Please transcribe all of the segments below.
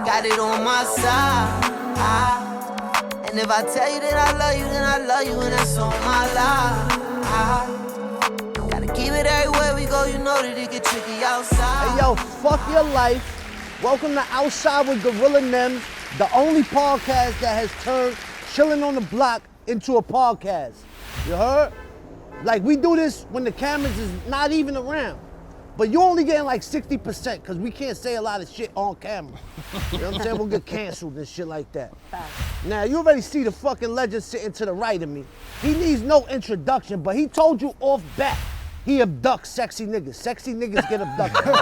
got it on my side. And if I tell you that I love you, then I love you, and that's on my life. Gotta keep it everywhere we go, you know that it get tricky outside. Hey yo, fuck your life. Welcome to Outside with Gorilla NEMS, the only podcast that has turned chilling on the block into a podcast. You heard? Like, we do this when the cameras is not even around. But you only getting like 60% because we can't say a lot of shit on camera. You know what I'm saying? We'll get canceled and shit like that. Now, you already see the fucking legend sitting to the right of me. He needs no introduction, but he told you off bat he abducts sexy niggas. Sexy niggas get abducted.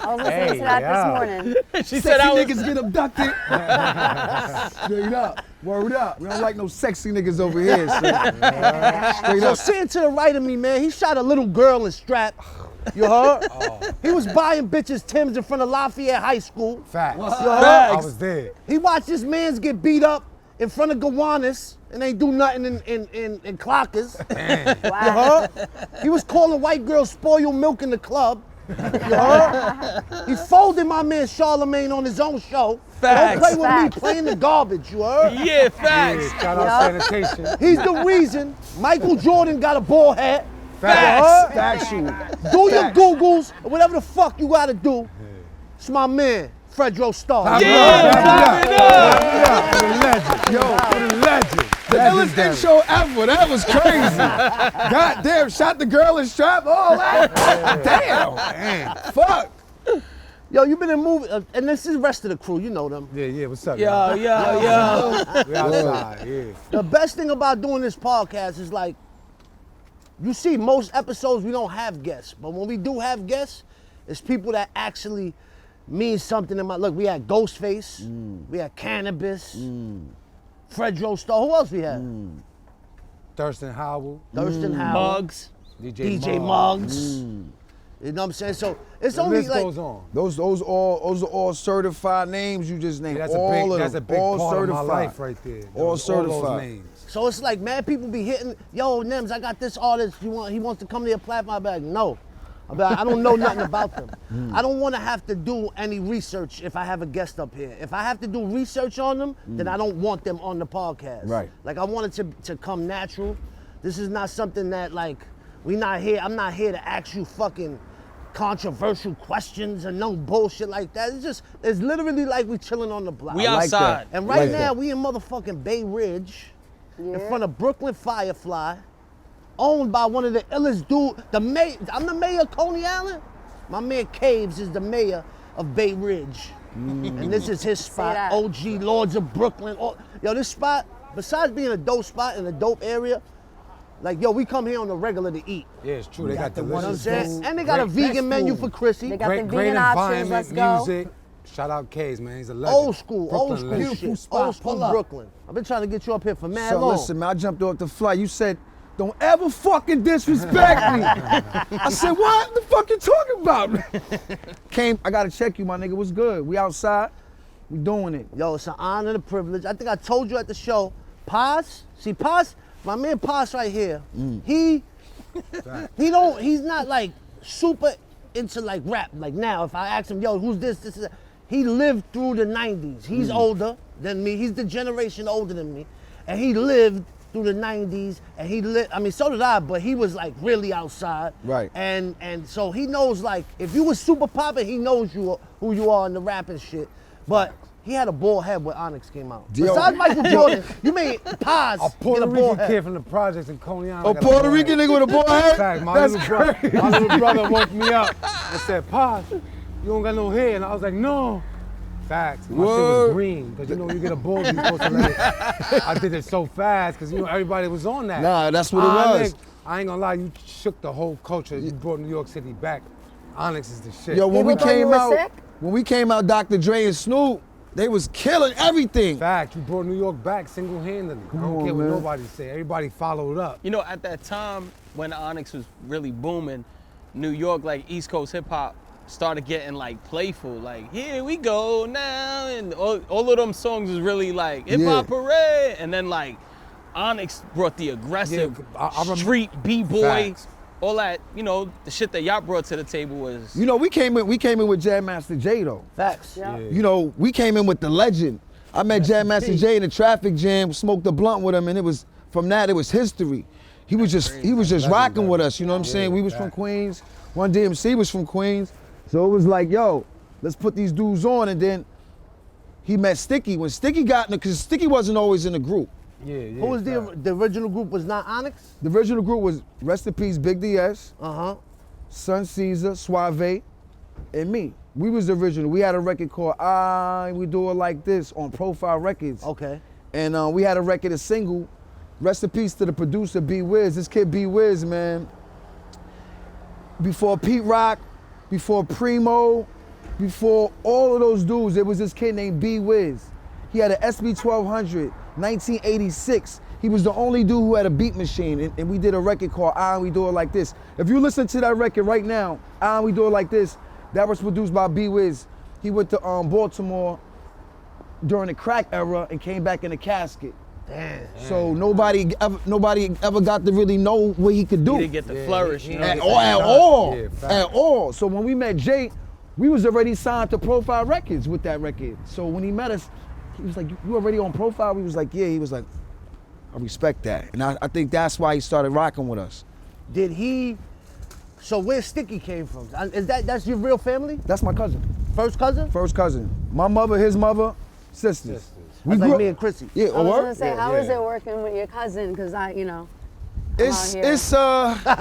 I was listening to that this morning. She said niggas get abducted. Straight up. Word up. We don't like no sexy niggas over here. So. Straight So up. sitting to the right of me, man, he shot a little girl in Strap. You heard? He was buying bitches Timbs in front of Lafayette High School. Facts. You heard? I was there. He watched his mans get beat up in front of Gowanus and ain't do nothing in Clockers. Wow. You heard? He was calling white girls spoiled milk in the club. You heard? He folded my man Charlemagne on his own show. Facts. Don't play with Facts. me playing the garbage, you heard? Yeah, facts. Yeah, shout out sanitation. He's the reason Michael Jordan got a ball hat. Facts. Factual. Do your Googles, or whatever the fuck you gotta do. It's my man, FREDRO STARR. Yo, for the legend. The illest intro ever. That was crazy. God damn, shot the girl in Strap. Oh, damn. Fuck. Yo, you been in movies, and this is the rest of the crew, you know them. Yeah, what's up, Yo. We outside, yeah. The best thing about doing this podcast is like, you see most episodes we don't have guests, but when we do have guests, it's people that actually mean something in my, look, we had Ghostface, we had Cannabis, FREDRO STARR, who else we had? Thurston Howell, Thurston Howell, Muggs. DJ Muggs. You know what I'm saying? So it's The only list like, goes on. Those are all certified names you just named. That's all that's a big all part certified. of my life right there. All Those certified. names. so it's like, man, people be hitting, yo, NEMS, I got this artist, he wants to come to your platform. I'm like, no. I'm like, I don't know nothing about them. I don't want to have to do any research if I have a guest up here. If I have to do research on them, then I don't want them on the podcast. Right. Like, I want it to come natural. This is not something that, like, I'm not here to ask you fucking controversial questions and no bullshit like that. It's literally like we chilling on the block. We like outside. that. And right Like now, that. we in motherfucking Bay Ridge, in Yeah. front of Brooklyn Firefly, owned by one of the illest dudes. I'm the mayor of Coney Island. My man KAVES is the mayor of Bay Ridge. And this is his spot, that. OG Lords of Brooklyn. Yo, this spot, besides being a dope spot in a dope area, like, yo, we come here on the regular to eat. Yeah, it's true. They got You know what I'm delicious saying? food. And they got a great vegan menu food. for Chrissy. They got Great, the great vegan options, environment, let's go. music. Shout out K's, man. He's a legend. Old school Brooklyn legend. shit. spot, Old school pull up. Brooklyn. I've been trying to get you up here for mad So long. listen, man, I jumped off the flight. You said, don't ever fucking disrespect me. I said, what the fuck you talking about? I gotta check you, my nigga. What's good? We outside. We doing it. Yo, it's an honor and a privilege. I think I told you at the show, Paz, my man Paz right here, he's not like super into like rap. Like now, if I ask him, yo, who's this, is that? He lived through the 90s. He's older than me. He's the generation older than me. And he lived through the 90s, and so did I, but he was like really outside. Right. And so he knows, like, if you was super poppin', he knows who you are in the rap and shit. But he had a bald head when Onyx came out. Yo. Besides Michael Jordan, you mean Paz A get Puerto a Rican bald kid head. from the projects in Coney Island. A got a Puerto bald Rican head. nigga with a bald head? Fact, That's my little brother woke me up and said, "Pa, you don't got no hair," and I was like, "No." Facts. My shit Word. was green because you know when you get a bald, you're supposed to let it. I did it so fast because everybody was on that. Nah, that's what it was. Nigga, I ain't gonna lie, you shook the whole culture. You brought New York City back. Onyx is the shit. Yo, when we People thought you came were out, sick? Dr. Dre and Snoop, they was killing everything. Fact, you brought New York back single-handedly. I don't on, care what man. nobody say. Everybody followed up. You know, at that time when Onyx was really booming, New York, like East Coast hip hop, started getting like playful, like here we go now, and all of them songs was really like hip hop parade, and then like Onyx brought the aggressive Yeah, I remember- street b-boy Facts. all that, you know, the shit that y'all brought to the table was. You know, we came in with Jam Master Jay though. Facts. Yeah. You know, we came in with the legend. I met Jam Master Jay in the traffic jam, smoked a blunt with him, and it was from that it was history. He was just rocking with us. You know what I'm saying? We was from Queens. One DMC was from Queens, so it was like, yo, let's put these dudes on. And then he met Sticky. When Sticky got in, because Sticky wasn't always in the group. Yeah. Who was the original group? Was not Onyx? The original group was rest in peace, Big DS, Uh-huh. Caesar, Suave, and me. We was the original. We had a record called We Do It Like This on Profile Records. Okay. And we had a record, a single. Rest in peace to the producer, B Wiz. This kid B Wiz, man. Before Pete Rock, before Primo, before all of those dudes, there was this kid named B Wiz. He had an SB 1200, 1986. He was the only dude who had a beat machine, and we did a record called We Do It Like This. If you listen to that record right now, We Do It Like This, that was produced by B Wiz. He went to Baltimore during the crack era and came back in a casket. Damn. So nobody ever got to really know what he could do. He didn't get the flourish, you know. At all. Yeah, facts. At all. So when we met Jay, we was already signed to Profile Records with that record. So when he met us, he was like, you already on Profile? We was like, yeah. He was like, I respect that. And I think that's why he started rocking with us. Did he? So where Sticky came from? Is that's your real family? That's my cousin. First cousin? First cousin. My mother, his mother, sisters. We grew like up- me and Chrissy. Yeah, I was or gonna say, how is it working with your cousin? Because I'm It's out here. It's like, you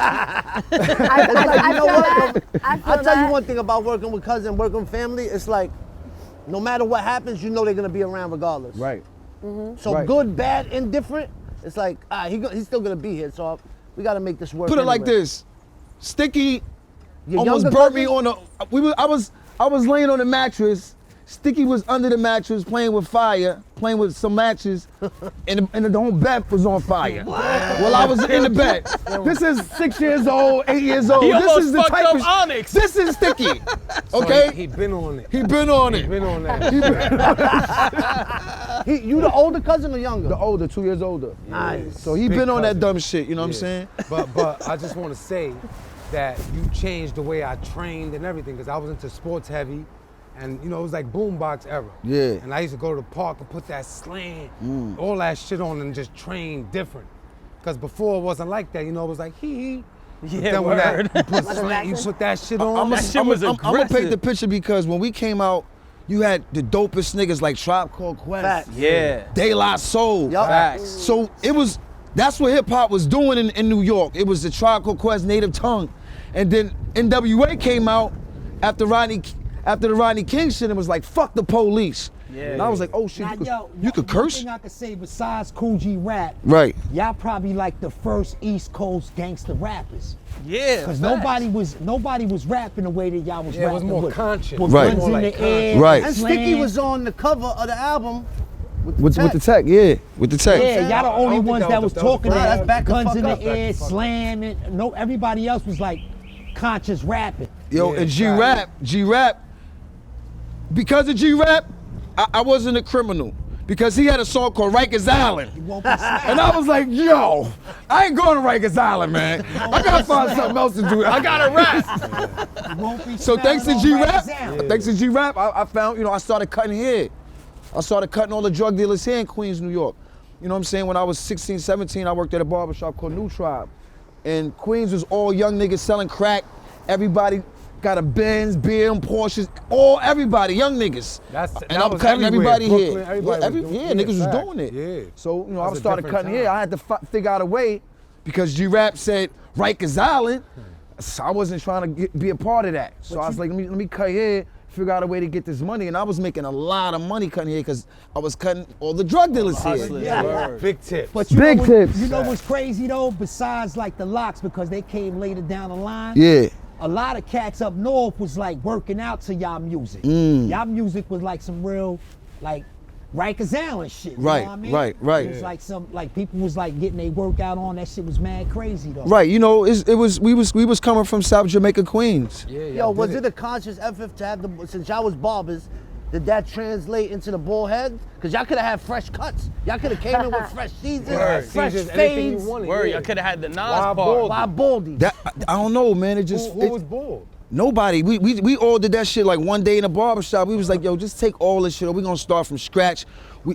I know feel what? that. I feel I'll tell you that. one thing about working with cousin, working with family, it's like, no matter what happens, you know they're gonna be around regardless. right. So Right. good, bad, indifferent, it's like, he's still gonna be here, so we gotta make this work. Put it like anyway. this. Sticky Your almost younger burnt me cousin? on I was laying on the mattress. Sticky was under the mattress playing with fire, playing with some matches, and the whole bed was on fire. While I was in the bed. This is 6 years old, 8 years old. He This almost is the fucked type up of Onyx. This is Sticky. So Okay? he been on it. He been on He it. been on that. You the older cousin or younger? The older, 2 years older. Nice. So he Big been on that cousin. dumb shit, you know what I'm Yeah. saying? But I just want to say that you changed the way I trained and everything, because I was into sports heavy, and you know it was like boombox era. Yeah. And I used to go to the park and put that slant, all that shit on, and just train different. Because before it wasn't like that, you know, it was like hee. Yeah, Then when that, word. you put slant, you put that shit on. That shit was I'm gonna paint aggressive. the picture because when we came out, you had the dopest niggas like Tribe Called Quest, Facts. Yeah. De La Soul. Yup. Facts. So that's what hip hop was doing in New York. It was the Tribe Called Quest, Native Tongue, and then NWA came out after the Rodney King shit. It was like fuck the police. Yeah. And I was like, oh shit, you could One curse. thing I could say besides Cool G Rap, Right. y'all probably like the first East Coast gangster rappers. Yeah. Cause facts. nobody was rapping the way that y'all was Yeah, it rapping. was more with, conscious. With Right. guns More in like the air. Right. And slang. Sticky was on the cover of the album With the tech, yeah, with the tech. Yeah, y'all the only think ones that that was was the- that was talking the- Nah, that that's back the guns fuck in the up. air, slamming. No, everybody else was like conscious rapping. Yo, Yeah, and G-Rap, because of G-Rap, I wasn't a criminal. Because he had a song called Rikers Island. Won't be slapped. And I was like, yo, I ain't going to Rikers Island, man. I gotta find something else to do. I gotta rap. Won't be So thanks to smelling on G-Rap, Rikers Island. thanks to G-Rap, I found, I started cutting hair. I started cutting all the drug dealers here in Queens, New York. You know what I'm saying? When I was 16, 17, I worked at a barbershop called New Tribe. And Queens was all young niggas selling crack. Everybody got a Benz, BM, Porsches, everybody, young niggas. That And I'm was cutting everywhere. everybody Brooklyn, here. everybody was doing- Yeah, niggas was facts. doing it. Yeah. So, I That's a started different cutting hair. time. I had to figure out a way because G-Rap said Rikers Island. So I wasn't trying to be a part of that. So I was like, let me cut hair, figure out a way to get this money. And I was making a lot of money cutting hair because I was cutting all the drug dealers here. Hustlers, Yeah. word. Big tips. But you Big know tips. You know what's crazy though? Besides like the locks, because they came later down the line. Yeah. A lot of cats up north was like working out to y'all music. Mm. Y'all music was like some real, like Rikers Island shit. You Right, know what I mean? right. It was like like people was like getting their workout on. That shit was mad crazy though. Right, we was coming from South Jamaica, Queens. Yeah, Yo, was it a conscious effort to have since y'all was barbers, Did that translate into the bald head? Because y'all could have had fresh cuts. Y'all could have came in with fresh seasons, fresh Seasons, anything you fades. wanted, Word, yeah. I could have had the Nas Wild part. bald. Why baldy? That I don't know, man. It just Who was bald? nobody. We all did that shit like one day in a barbershop. We was like, yo, just take all this shit, or we gonna start from scratch.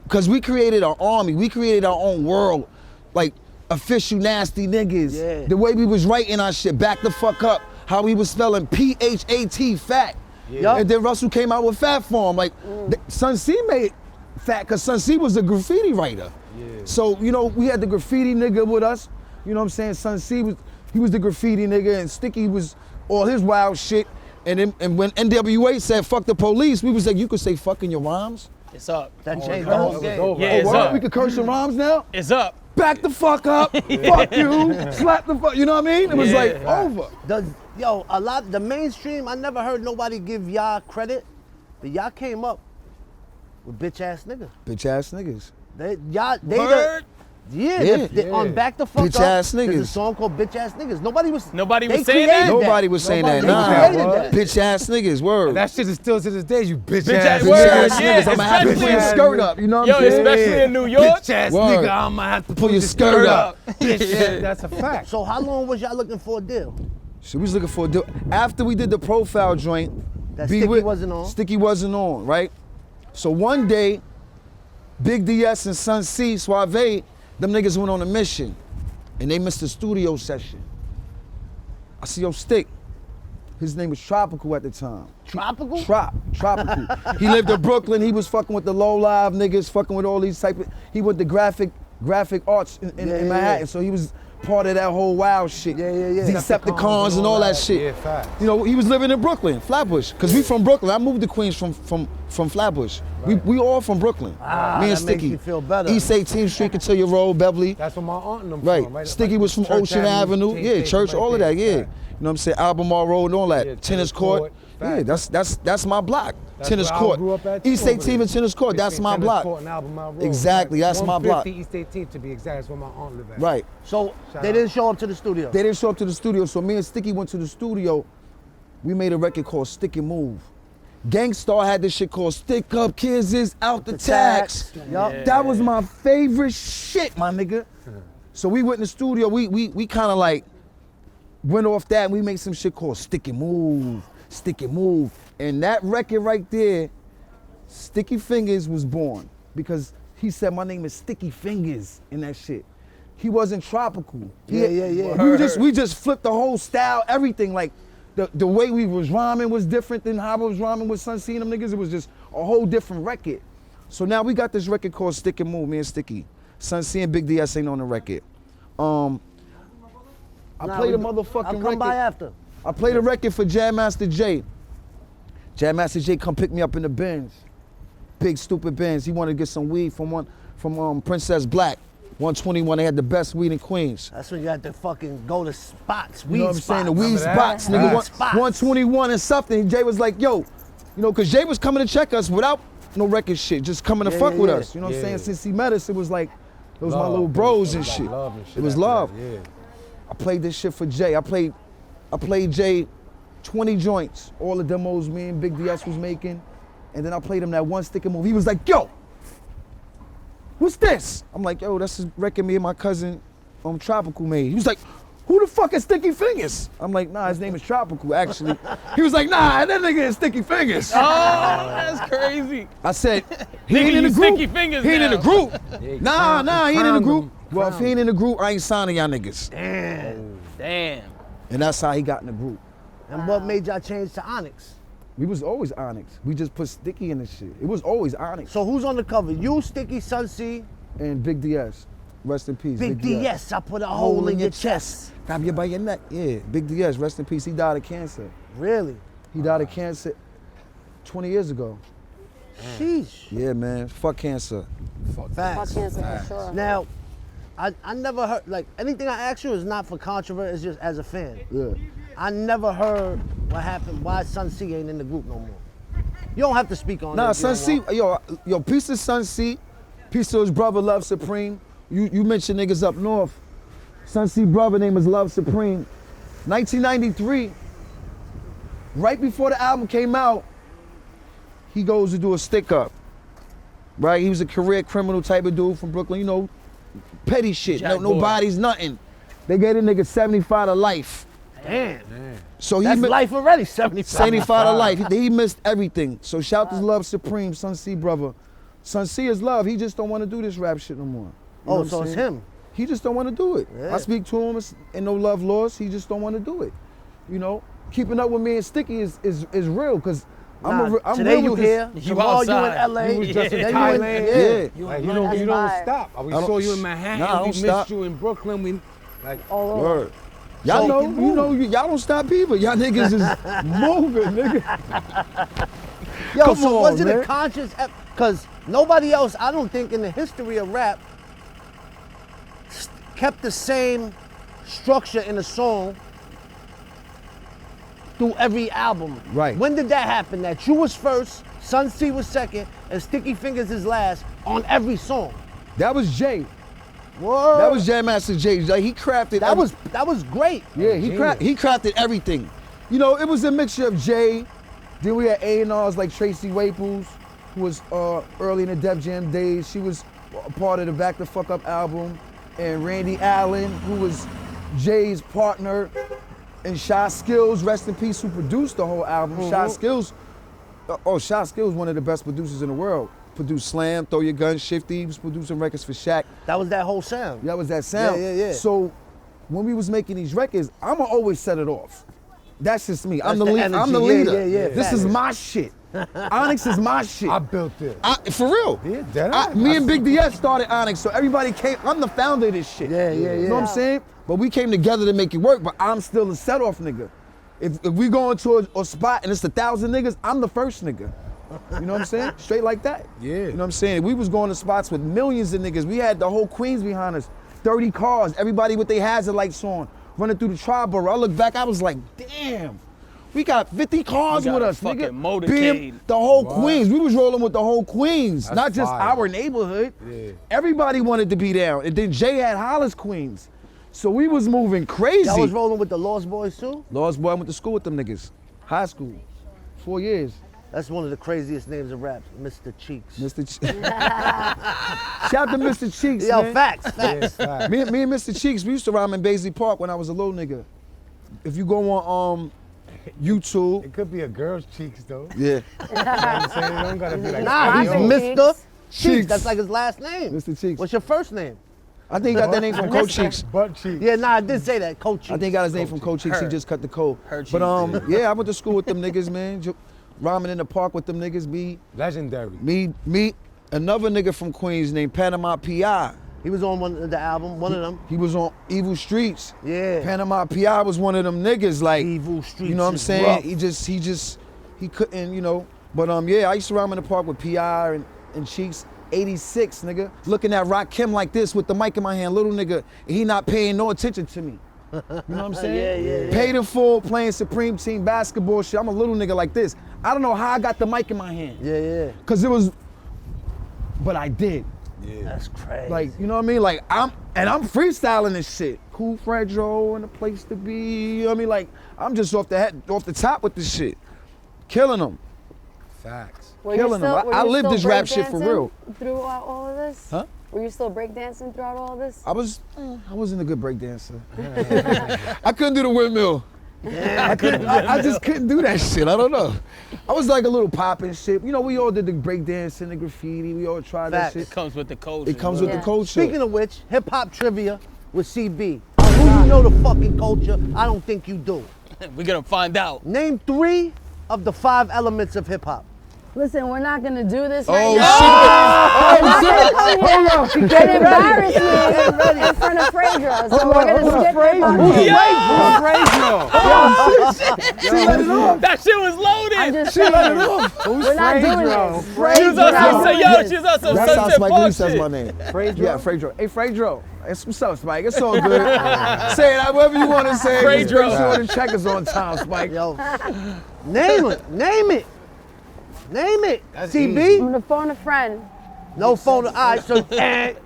Cause we created our army. We created our own world. Like official nasty niggas. Yeah. The way we was writing our shit, back the fuck up. How we was spelling P-H-A-T, fat. Yeah. And then Russell came out with Fat Form. Like, Sun C made fat, because Sun C was a graffiti writer. Yeah. So, you know, we had the graffiti nigga with us. You know what I'm saying? Sun C was the graffiti nigga, and Sticky was all his wild shit. And when NWA said fuck the police, we was like, you could say fuck in your rhymes? It's up. That changed the whole That was game. over. Yeah, Oh, it's what? up. We could curse in rhymes now? It's up. Back the fuck up, fuck you, slap the fuck, you know what I mean? It was Yeah. like over. The mainstream, I never heard nobody give y'all credit, but y'all came up with bitch ass niggas. Bitch ass niggas. Word. On Back the Fuck Bitch Up, ass there's a niggas. song called Bitch Ass Niggas. Nobody was Nobody was they saying created that? Nobody was saying that. They Nah, created that. bitch ass niggas, word. That shit is still to this day, you bitch Bitch ass. ass Bitch word, ass yeah, niggas. I'ma have to pull your especially- skirt up, you know what Yo, I'm saying? especially in New York. Bitch ass Word. nigga, I'ma have to Pull your skirt up. Yeah, that's a fact. So how long was y'all looking for a deal? So we was looking for a deal. After we did the profile joint, That Be Sticky With- wasn't on. Sticky wasn't on, right? So one day, Big DS and Sun C, Suave, them niggas went on a mission, and they missed the studio session. I see, yo, Stick. His name was Tropical at the time. Tropical? Tropical. He lived in Brooklyn. He was fucking with the low live niggas, fucking with all these type of. He went to graphic arts in Yeah. Manhattan, so he was part of that whole wild shit. Yeah. Decepticons and all that shit. Yeah, facts. You know, he was living in Brooklyn, Flatbush, because we from Brooklyn. I moved to Queens from Flatbush. We all from Brooklyn. Me and that makes Sticky. you feel better. East 18th Street, Cotillion Road, Beverly. That's where my aunt and them Right. from, right? Sticky was from Church Ocean Avenue. King Yeah, Station, church, right all of there. that, yeah. Fact. You know what I'm saying? Albemarle Road and all that. Yeah, Tennis court. Yeah, Fact. that's my block. That's Tennis where I court. grew up at, East too, over 18th there. and tennis court. That's my Tennis block. Court and Albemarle Road. Exactly, that's my block. 150 East 18th to be exact. That's where my aunt lived at. Right. So Shout they out. didn't show up to the studio. They didn't show up to the studio, so me and Sticky went to the studio. We made a record called Stick and Move. Gangstar had this shit called Stick Up Kids is Out the Tax. Yup. That was my favorite shit, my nigga. So we went in the studio, we kind of like went off that and we made some shit called Stick and Move, Stick and Move. And that record right there, Sticky Fingers was born because he said my name is Sticky Fingers in that shit. He wasn't Tropical. Yeah. We just flipped the whole style, everything. Like the way we was rhyming was different than how I was rhyming with Sun C and them niggas. It was just a whole different record. So now we got this record called Stick and Move, me and Sticky. Sun C and Big DS ain't on the record. I played a motherfucking I'll come record. by after. I played a record for Jam Master Jay. Jam Master Jay come pick me up in the Benz. Big stupid Benz. He wanted to get some weed from Princess Black. 121, they had the best weed in Queens. That's when you had to fucking go to spots, You weed know what I'm spots. saying? The weed Remember that? spots, nigga. Weed spots. 121 and something. Jay was like, yo, you know, cause Jay was coming to check us without no record shit, just coming to Yeah, fuck yeah, with yeah. us. You know what I'm Yeah. saying? Since he met us, it was like, those my Love. little bros It and was like shit. love and shit It was after love. that, yeah. I played this shit for Jay. I played Jay 20 joints, all the demos me and Big DS was making. And then I played him that one Stick and Move. He was like, yo, what's this? I'm like, yo, that's a record me and my cousin Tropical made. He was like, who the fuck is Sticky Fingers? I'm like, nah, his name is Tropical, actually. He was like, nah, that nigga is Sticky Fingers. Oh, that's crazy. I said, he Nigga, ain't in you the group. Sticky Fingers He ain't in the now. group. Yeah, Nah, he ain't in the group. crowned Well, if he ain't in the group, I ain't signing y'all niggas. Damn. And that's how he got in the group. And what made y'all change to Onyx? We was always Onyx. We just put Sticky in the shit. It was always Onyx. So who's on the cover? You, Sticky, Sun C, And Big DS. Rest in peace. Big DS. I put a hole in your chest. Grab you by your neck. Yeah, Big DS, rest in peace. He died of cancer. Really? He died of cancer 20 years ago. Sheesh. Yeah, man. Fuck cancer. Fuck Facts. cancer, for sure. Now, I never heard, like, anything I ask you is not for controversy, it's just as a fan. Yeah. I never heard what happened, why Sun C ain't in the group no more. You don't have to speak on it. Nah, if you Sun don't C, want. yo, peace to Sun C. Peace to his brother, Love Supreme. You mentioned niggas up north. Sun C brother name is Love Supreme. 1993, right before the album came out, he goes to do a stick up. Right? He was a career criminal type of dude from Brooklyn, you know, petty shit. Jack No boy. bodies, nothing. They gave the nigga 75 to life. Damn. So he That's life already, 75. 75 to life. He missed everything. So shout to Love Supreme, Sun C brother. Sun C is love. He just don't want to do this rap shit no more. You know Oh, what I'm so it's saying? him. He just don't want to do it. Yeah. I speak to him, and no love lost. He just don't want to do it. You know, keeping up with me and Sticky is real, cause I'm today real you with this. here, You tomorrow you in outside. LA. You was just in then you Thailand. Yeah. Like, That's you don't fire. stop. We I don't- saw you in Manhattan. Nah, I we don't missed stop. you in Brooklyn. We like All over. Word. Y'all So- know, y'all don't stop either. Y'all niggas is moving, nigga. Yo, Come so on, was it man. a conscious, because nobody else, I don't think in the history of rap, kept the same structure in a song through every album. Right. When did that happen? That you was first, Sun C was second, and Sticky Fingers is last on every song. That was Jay. Word. That was Jam Master Jay. Like, he crafted. that was great. Yeah, he crafted everything. You know, it was a mixture of Jay. Then we had A&Rs like Tracy Waples, who was early in the Def Jam days. She was a part of the Back the Fuck Up album. And Randy Allen, who was Jay's partner. And Shy Skills, rest in peace, who produced the whole album. Shy Skills, Shy Skills, one of the best producers in the world. Produced Slam, Throw Your Gun, Shifty. He was producing records for Shaq. That was that whole sound. That was that sound. Yeah. So when we was making these records, I'ma always set it off. That's just me. I'm That's the the leader. I'm the energy. leader. Yeah. This is my shit. Onyx is my shit. I built this. For real. Yeah, dead Me and Big DS started Onyx, so everybody came. I'm the founder of this shit. Yeah. You know what I'm saying? But we came together to make it work, but I'm still a set-off nigga. If we go into a spot and it's 1,000 niggas, I'm the first nigga. You know what I'm saying? Straight like that. Yeah. You know what I'm saying? We was going to spots with millions of niggas. We had the whole Queens behind us, 30 cars, everybody with their hazard lights on, running through the Tri-Borough. I look back, I was like, damn. We got 50 cars We got with a us, fucking nigga. motorcade. Being the whole Queens. We was rolling with the whole Queens, That's not just fire. our neighborhood. Yeah. Everybody wanted to be down. And then Jay had Hollis Queens. So we was moving crazy. Y'all was rolling with the Lost Boys too? Lost Boy, I went to school with them niggas. High school. 4 years. That's one of the craziest names of rap, Mr. Cheeks. Mr. Shout to Mr. Cheeks, Yo, man. facts. Yeah, fact. Me and Mr. Cheeks, we used to rhyme in Baisley Park when I was a little nigga. If you go on YouTube, It could be a girl's cheeks though. yeah, You know what I'm saying? It don't gotta be like. Nah, he's Rapping Mr. Cheeks. Cheeks. That's like his last name. Mr. Cheeks. What's your first name? I think he got that name from Coach Cheeks. Butt cheeks. Yeah, nah, I did say that, Coach Cheeks. I think he got his name from Coach Cheeks. He Her. just cut the code. Her But Cheeks. yeah, I went to school with them niggas, man. Rhyming in the park with them niggas. Legendary. Me, another nigga from Queens named Panama P.I. He was on one of the album, one of them. He was on Evil Streets. Yeah. Panama P.I. was one of them niggas, like, Evil Streets you know what I'm is saying? rough. He couldn't, you know. But yeah, I used to rhyme in the park with P.I. and Cheeks. 86, nigga. Looking at Rakim like this with the mic in my hand, little nigga, and he not paying no attention to me. You know what I'm saying? Yeah. Paid in full, playing Supreme Team basketball shit. I'm a little nigga like this. I don't know how I got the mic in my hand. Yeah. Cause it was, but I did. That's crazy. Like, you know what I mean? Like, I'm freestyling this shit. Cool FREDRO and the place to be. You know what I mean? Like, I'm just off the top with this shit. Killing them. Facts. Were you Killing 'em. still- were I you lived still this rap shit for breakdancing real. Throughout all of this? Huh? Were you still breakdancing throughout all of this? I wasn't a good break dancer. I couldn't do the windmill. I just couldn't do that shit. I don't know. I was like a little popping shit. You know, we all did the break dancing, the graffiti. We all tried Facts. that It shit. comes with the culture. It comes with Yeah. the culture. Speaking of which, hip hop trivia with CB. Who you know the fucking culture? I don't think you do. We're gonna find out. Name 3 of the 5 elements of hip hop. Listen, we're not gonna do this Oh, right shit. now. We're not shit. gonna come here and embarrass me in front of FREDRO. So we're gonna skip hip hop. She let it off. That shit was loaded. I'm just She let it saying. off. We're not doing this. She was We're not also doing say, yo, this. she was also That's how Sunset Spike Lee Park says shit. my name. FREDRO? Yeah, FREDRO. Hey, FREDRO. What's up, Spike? It's all good. Say it however you want to say it. Just FREDRO. make sure the check is on time, Spike. Yo, name it. Name it. Name it. That's CB. easy. I'm gonna phone a friend. No phone. All right, so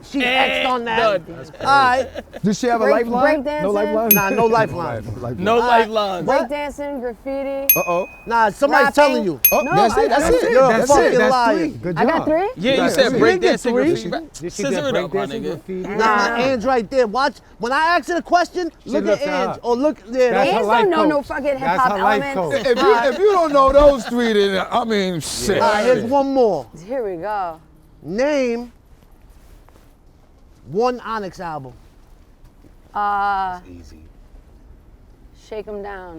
she X'd on that. Done. All right. Does she have a Break lifeline? dancing? No lifeline? Nah, no lifeline. No lifelines. Breakdancing, graffiti. Uh-oh. Nah, somebody's Rapping. telling you. Oh, No, that's it. That's that's it. You're a That's fucking it. That's liar. three. Good I got job. 3? Yeah, you That's said it. breakdancing, Three. graffiti. Did she Scissor get it up, my breakdancing, nigga. graffiti? Nah, Ange right there. Watch. When I ask her a question, look looks at it Ange. up. Or look there. That's Hands her life don't know no coach. fucking hip That's hop her life elements. coach. If you don't know those three, then I mean, shit. All right, here's one more. Here we go. Name one Onyx album. Easy. Shake 'em down.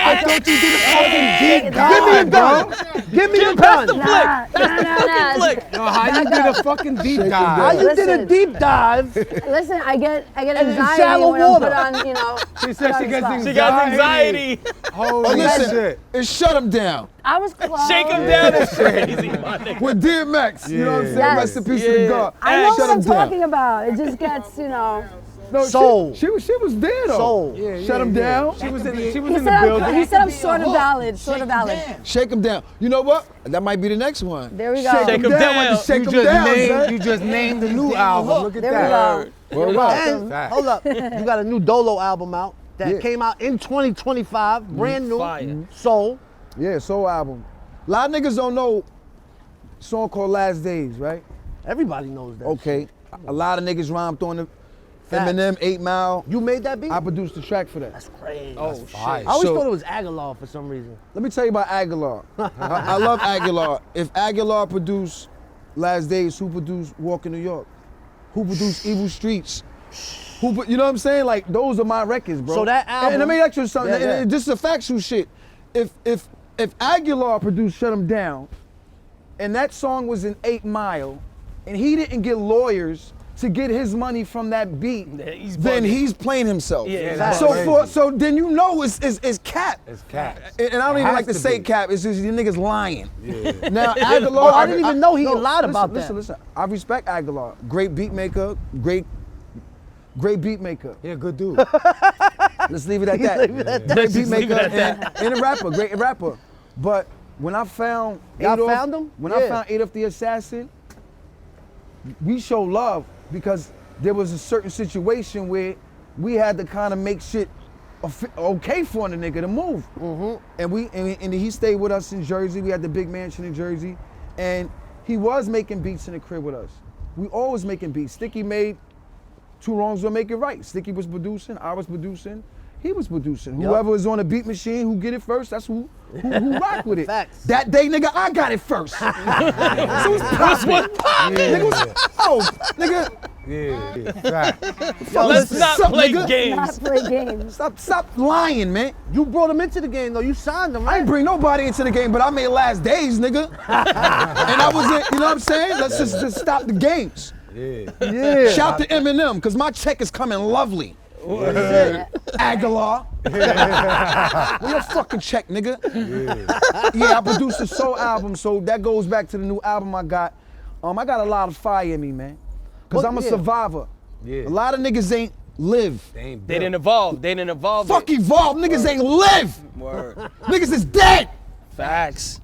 I thought you did a fucking deep Give dive. Give me a gun. Give me a gun. Nah. Flick. No, how you did a fucking deep How dive? you did a Listen. deep dive? Listen, I get in anxiety shallow when I'm water. put on, you know. She said she gets She She got anxiety. Holy Oh, listen, shit. and shut him down. I was close. Shake him down is crazy, my nigga. With DMX, you know what I'm saying? Yes. Rest in peace to the God. I know Shut what I'm him down. talking about. It just gets, you know. No, Soul. She was there though. Soul. Shut him down. She was in He the said building. I'm sort of valid. Sort of valid. Shake him down. You know what? That might be the next one. There we go. Shake him Like down. to shake You him just down, named, son. you just named the new album. Look at There we that. go. Word up. And Fact. hold up, you got a new Dolo album out that Yeah. came out in 2025, brand new. Fire. Soul. Yeah, soul album. A lot of niggas don't know a song called Last Days, right? Everybody knows that. Okay. A lot of niggas rhymed on the Facts. Eminem, 8 Mile. You made that beat? I produced the track for that. That's crazy. Oh, fire. shit. I always So- thought it was Aguilar for some reason. Let me tell you about Aguilar. I love Aguilar. If Aguilar produced Last Days, who produced Walk in New York? Who produced Evil Streets? You know what I'm saying? Like, those are my records, bro. So that album- And let me ask you something. Yeah, yeah. And this is a factual shit. If Aguilar produced Shut 'Em Down, and that song was in 8 Mile, and he didn't get lawyers to get his money from that beat, Yeah, he's then bugging. he's playing himself. Yeah, that's so crazy. so then you know it's cap. It's cat. And I don't It even has like to to say be. cap. It's just you niggas lying. Yeah. Now Aguilar, Oh, I didn't even know he lied listen, about listen, that. Listen, I respect Aguilar. Great beat maker. Great beat maker. Yeah, good dude. Let's leave it at that. Leave it at that. Great beat Just leave maker it at and a rapper. Great rapper. But when I found Y'all Adolf- found him? When I Yeah. found Adolf the Assassin, we show love because there was a certain situation where we had to kind of make shit okay for the nigga to move. And he stayed with us in Jersey. We had the big mansion in Jersey, and he was making beats in the crib with us. We always making beats. Sticky made Two Wrongs Don't Make It Right. Sticky was producing, I was producing, he was producing. Yup. Whoever was on a beat machine who get it first, that's who rock with it. Facts. That day, nigga, I got it first. So it's poppin'. Nigga, nigga, Yeah. Fact. Let's not what's up, play nigga? games. Not play games. Stop lying, man. You brought him into the game though. You signed him, I right? ain't bring nobody into the game, but I made Last Days, nigga. And I was in, you know what I'm saying? Let's just stop the games. Yeah. Yeah. Shout to Eminem, because my check is coming lovely. Aguilar. Where your fucking check, nigga? Yeah, I produced a soul album, so that goes back to the new album I got. I got a lot of fire in me, man. Because Well, I'm a yeah. survivor. Yeah. A lot of niggas ain't live. They ain't They built. didn't evolve. They didn't evolve. Fuck evolve, niggas ain't live. Word. Niggas is dead. Facts.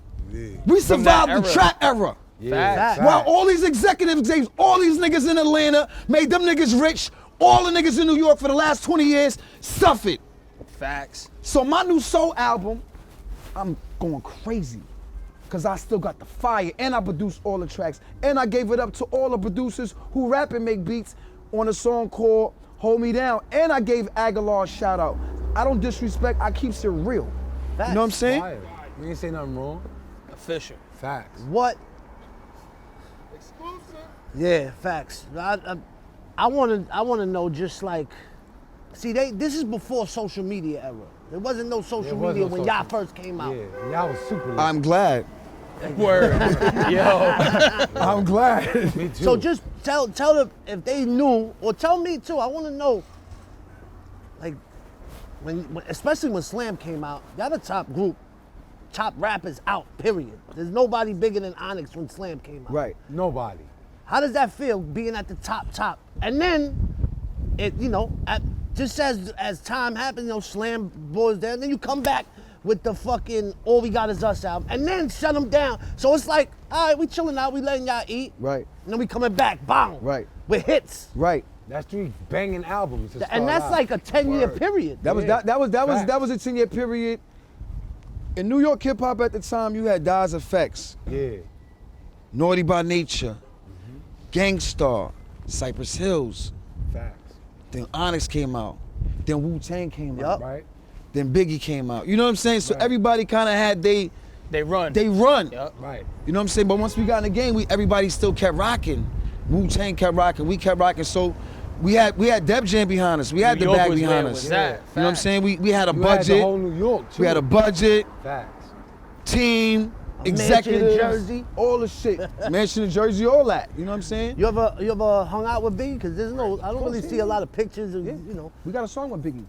We survived the era. trap era. Facts. While all these executives, all these niggas in Atlanta made them niggas rich, all the niggas in New York for the last 20 years suffered. Facts. So my new soul album, I'm going crazy. Cause I still got the fire and I produced all the tracks. And I gave it up to all the producers who rap and make beats on a song called Hold Me Down. And I gave Aguilar a shout out. I don't disrespect, I keeps it real. You know what I'm saying? Fire. You ain't say nothing wrong. Official. Facts. What? Yeah, facts. I want to know just like, see, this is before social media era. There wasn't no social was media no when social- y'all first came out. Yeah. Y'all was super lit. I'm glad. Word. Yo. I'm glad. Me too. So just tell them if they knew, or tell me too. I want to know, like, especially when Slam came out, y'all the top group, top rappers out. Period. There's nobody bigger than Onyx when Slam came out. Right. Nobody. How does that feel being at the top? And then, just as time happens, Slam boils down. Then you come back with the fucking All We Got Is Us album, and then shut them down. So it's like, all right, we chilling out, we letting y'all eat. Right. And then we coming back, bang. Right. With hits. Right. That's 3 banging albums. to And start that's out. like a 10-year Word. period. That was Yeah. that was Facts. a 10-year period. In New York hip hop at the time, you had Daz Effects, Yeah. Naughty by Nature, Gangstar, Cypress Hills. Facts. Then Onyx came out. Then Wu-Tang came out. Yup. Right? Then Biggie came out. You know what I'm saying? So Right. everybody kind of had They run. they run. Yup. Right. You know what I'm saying? But once we got in the game, everybody still kept rocking. Wu-Tang kept rocking. We kept rocking. So we had Def Jam behind us. We had New the York bag was where behind it us. was You at. know what I'm Facts. saying? We had a You budget. had the whole New York, too. We had a budget, Facts. team, mansion in executives, Jersey. all the shit. Mansion in Jersey, all that. You know what I'm saying? You ever hung out with Biggie? Because I don't really see a lot of pictures of, you know. We got a song with Biggie.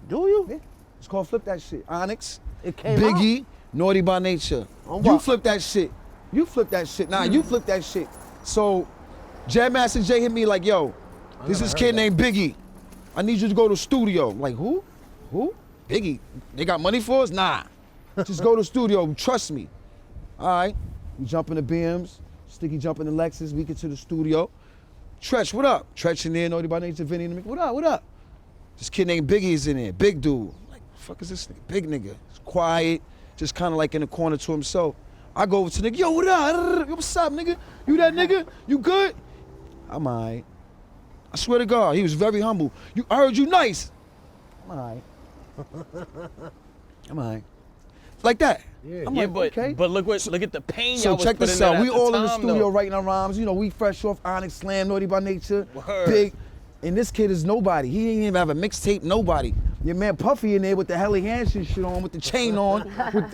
Do you? Yeah. It's called Flip That Shit. Onyx, It came Biggie, Naughty by Nature. On You what? flip that shit. You flip that shit. Nah, you flip that shit. So Jam Master Jay hit me like, yo, this never is heard kid that. named Biggie. I need you to go to the studio. I'm like, who? Who? Biggie. They got money for us? Nah. Just go to the studio. Trust me. All right. We jump in the BMs. Sticky jump in the Lexus. We get to the studio. Tretch, what up? Tretch in there. Naughty by Nature, Vinny in the mix. What up? What up? This kid named Biggie is in there. Big dude. I'm like, the fuck is this nigga? Big nigga. He's quiet. Just kind of like in the corner to himself. I go over to the nigga. Yo, what up? Yo, what's up, nigga? You that nigga? You good? I'm all right. I swear to God, he was very humble. I heard you nice. I'm all right. I'm all right. Like that. Yeah. I'm Yeah, like, okay. but look at the pain So y'all was check putting this in out. at We the all in the time, studio though. writing our rhymes. You know, we fresh off Onyx, Slam, Naughty by Nature, Word. Big. And this kid is nobody. He didn't even have a mixtape, nobody. Your man Puffy in there with the Helly Hansen shit on, with the chain on,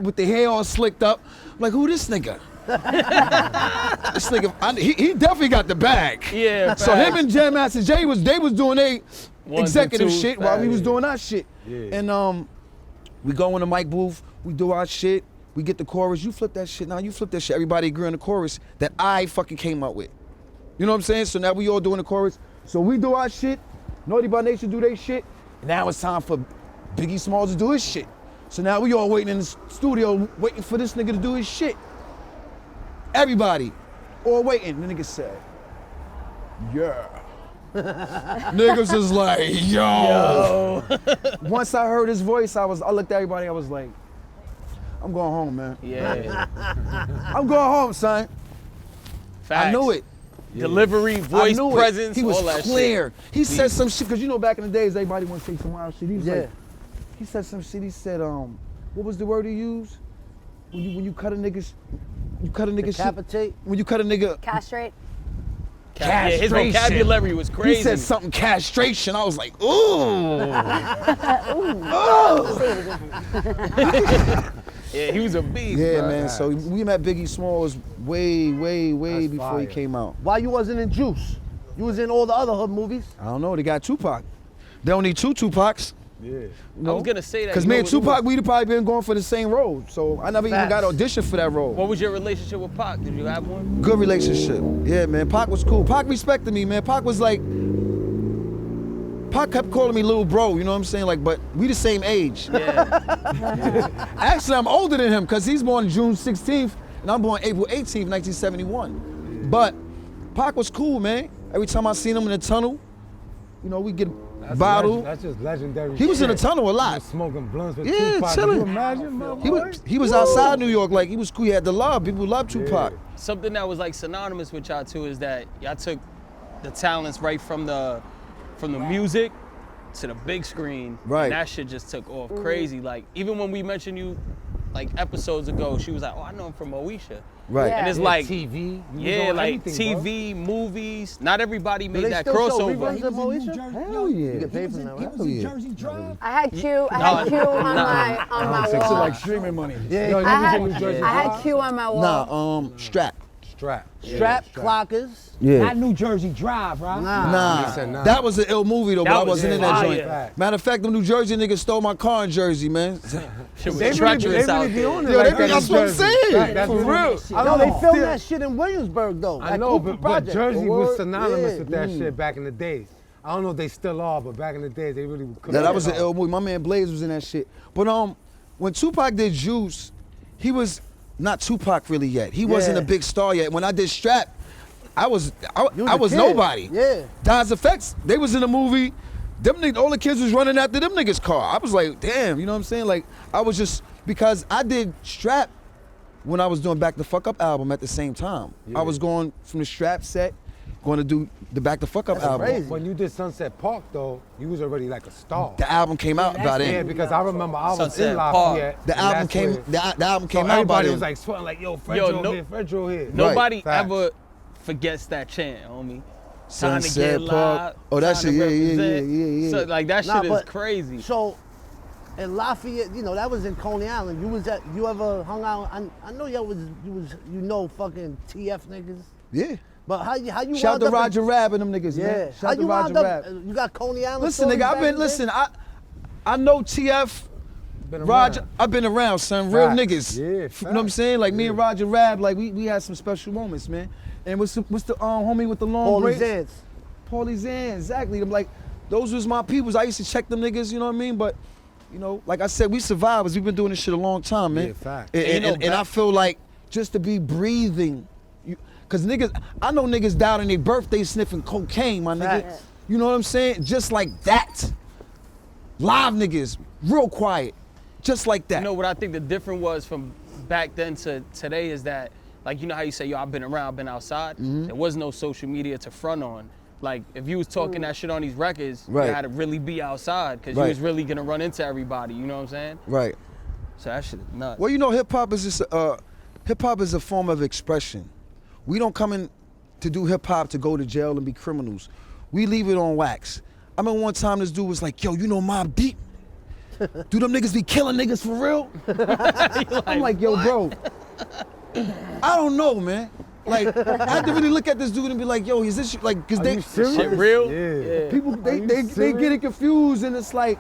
with the hair all slicked up. I'm like, who this nigga? This nigga, he definitely got the bag. Yeah, So facts. him and Jam Master Jay they was doing their Ones executive and twos, shit while we facts. was doing our shit. Yeah. And we go in the mic booth, we do our shit, we get the chorus, you flip that shit, now you flip that shit. Everybody agree on the chorus that I fucking came up with. You know what I'm saying? So now we all doing the chorus. So we do our shit, Naughty by Nature do their shit, and now it's time for Biggie Smalls to do his shit. So now we all waiting in the studio, waiting for this nigga to do his shit. Everybody, all waiting. The nigga said, yeah. Niggas is like, yo. Once I heard his voice, I looked at everybody, I was like, I'm going home, man. Yeah. I'm going home, son. Facts. I knew it. Delivery, I voice, knew presence, it. He was all that clear. shit. He said some shit, because you know back in the days, everybody want to say some wild shit. He was Yeah. like, he said some shit, he said, what was the word he used? When you cut a nigga's, you cut a nigga's shit. Decapitate. When you cut a nigga, Castrate. Yeah, his castration. vocabulary was crazy. He said something castration. I was like, ooh. Yeah, he was a beast. Yeah, bro. man. So we met Biggie Smalls way That's before he fire. came out. Why you wasn't in Juice? You was in all the other hood movies. I don't know. They got Tupac. They don't need two Tupacs. Yeah. I was gonna say that. Because you me know and what- Tupac, we'd have probably been going for the same role. So I never even Facts. got to audition for that role. What was your relationship with Pac? Did you have one? Good relationship. Yeah, man. Pac was cool. Pac respected me, man. Pac was like, Pac kept calling me little bro, you know what I'm saying? Like, but we the same age. Yeah. Actually, I'm older than him because he's born June 16th and I'm born April 18th, 1971. But Pac was cool, man. Every time I seen him in the tunnel, you know, we get bottle. That's just legendary. He was in the shit. tunnel a He lot. was smoking blunts with Yeah, Tupac. chilling. Can you imagine, my He boy? was outside New York, like he was cool. He had the love. People love Tupac. Something that was like synonymous with y'all too is that y'all took the talents right from the music to the big screen. Right. And that shit just took off crazy. Like even when we mentioned you like episodes ago, she was like, "Oh, I know him from Moesha." Right. Yeah. And it's Yeah, like TV. You was yeah, on like everything, bro. TV, movies. Not everybody made they that still show crossover. reruns? He was in New Moesha? Jersey. Hell yeah. You get paid for that, He right? was in yeah. Jersey Drive. I had Q on my It's wall. like streaming money. Yeah. Yo, you I was had, in New Jersey I had Drive? Q on my wall. Nah, Strap. Strap. Strap, clockers. Not New Jersey Drive, right? Nah. He said nah. That was an ill movie though, but That I was wasn't in that fire. joint. Fact. Matter of fact, them New Jersey niggas stole my car in Jersey, man. Shit was They treacherous really out be there. on it Yo, like they, that. that's what I'm saying. Right, that's For what real. I'm No, they filmed Still- that shit in Williamsburg though. I at know, Cooper but Project. Jersey Word? was synonymous Yeah. with that shit back in the days. I don't know if they still are, but back in the days they really. Yeah, that was an ill movie. My man Blaze was in that shit. But when Tupac did Juice, he was not Tupac really yet. He wasn't a big star yet. When I did Strap, I was nobody. Yeah. Dies Effects, they was in the movie. Them niggas, all the kids was running after them niggas' car. I was like, damn, you know what I'm saying? Like, I was just, because I did Strap when I was doing Back the Fuck Up album at the same time. I was going from the Strap set, going to do the Back the Fuck Up album. crazy. When you did Sunset Park, though, you was already like a star. The album came out by then. Yeah, because I remember I was Sunset in Park. The Lafayette. and album that's came. where- The album came so out by everybody then. was like sweating, like, yo, Fredro here, Fredro here. Nobody Facts. ever forgets that chant, homie. Time to Sunset get Park. live. Oh, that time shit, to yeah. represent. So, like, that Nah, shit is but- crazy. So, in Lafayette, you know, that was in Coney Island. You ever hung out? I know you know fucking TF niggas. Yeah. But how you Shout wound to up Roger Rabb and them niggas, Yeah. man. How Shout to you Roger wound up? Rabb. You got Coney Island. Listen, stories nigga, back in the day? I know TF. Been Roger, around. I've been around, son. Real Facts. niggas. Yeah, You know what I'm facts. saying? Like me and Roger Rabb, like we had some special moments, man. And what's the homie with the long Paulie braids? Zans. Paulie Zan, exactly. I'm like, those was my peoples. I used to check them niggas, you know what I mean? But, you know, like I said, we survivors. We've been doing this shit a long time, man. Yeah, facts. And I feel like just to be breathing, cause niggas, I know niggas died on their birthday sniffing cocaine, my nigga. Facts. You know what I'm saying? Just like that. Live niggas, real quiet, just like that. You know what I think the difference was from back then to today is that, like, you know how you say, yo, I've been around, been outside? Mm-hmm. There was no social media to front on. Like, if you was talking that shit on these records, Right. you had to really be outside because Right. you was really gonna run into everybody, you know what I'm saying? Right. So that shit is nuts. Well, you know, hip hop is just hip hop is a form of expression. We don't come in to do hip hop to go to jail and be criminals. We leave it on wax. I remember one time this dude was like, "Yo, you know Mobb Deep? Do them niggas be killing niggas for real?" I'm like, "Yo, bro, I don't know, man." Like, I had to really look at this dude and be like, "Yo, is this shit-" like?" Because they Shit real? Yeah. people they get it confused, and it's like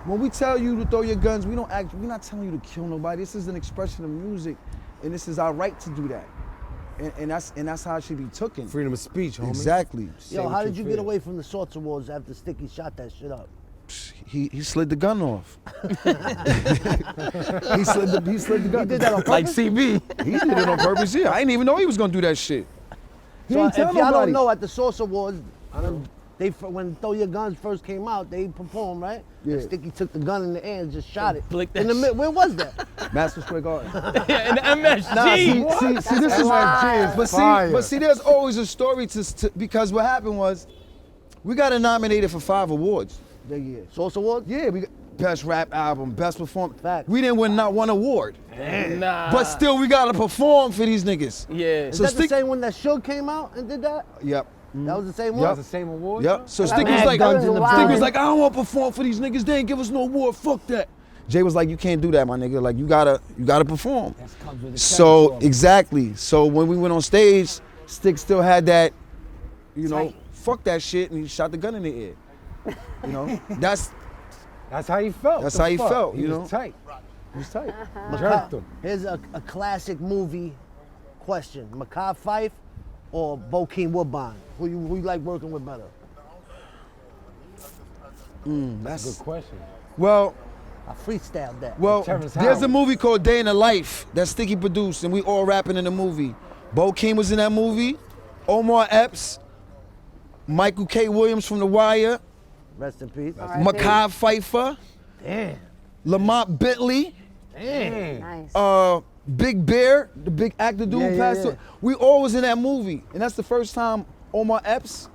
when we tell you to throw your guns, we're not telling you to kill nobody. This is an expression of music, and this is our right to do that, and that's how it should be taken. Freedom of speech, homie. Exactly. Yo, what how you did you feel. get away from the Sorts Awards after Sticky shot that shit up? He slid the gun off. he slid the gun. He did that on Like purpose? CB. He did it on purpose. Yeah, I didn't even know he was gonna do that shit. He So didn't tell if y'all nobody. don't know, at the Source Awards, when Throw Your Guns first came out, they performed, right? Yeah. And Sticky took the gun in the air and just shot it. Blicked In that the mid, where was that? Madison Square Garden. Yeah, and the MSG. See, this is Fire. but see, there's always a story to because what happened was, we got nominated for 5 awards. Yeah. Source Awards? Yeah, we got best rap album, best performance. Facts. We didn't win not one award, Nah. but still we gotta perform for these niggas. Yeah. Is So that Stick- the same one that Suge came out and did that? Yep. That was the same That one? was the same award? Yep. So got Stick was mad like, guns in the Stick building. was like, I don't want to perform for these niggas. They ain't give us no award. Fuck that. Jay was like, you can't do that, my nigga. Like, you gotta perform. That comes with the So territory. exactly. So when we went on stage, Stick still had that, you know, Tight. fuck that shit, and he shot the gun in the air. You know, that's That's how he felt. That's The how he fuck? felt, He you was know? tight. he was tight. Jerked him. Here's a classic movie question. Makai Fife or Bokeem Woodbine? Who you like working with better? Good question. Well, I freestyled that. Terrence there's a Howard. movie called Day in the Life that Sticky produced, and we all rapping in the movie. Bokeem was in that movie. Omar Epps, Michael K. Williams from The Wire, Rest in peace. Makai Pfeiffer, Damn. Lamont Bentley, Nice. Big Bear, the big actor dude Yeah, who yeah, passed yeah. away. We all was in that movie, and that's the first time Omar Epps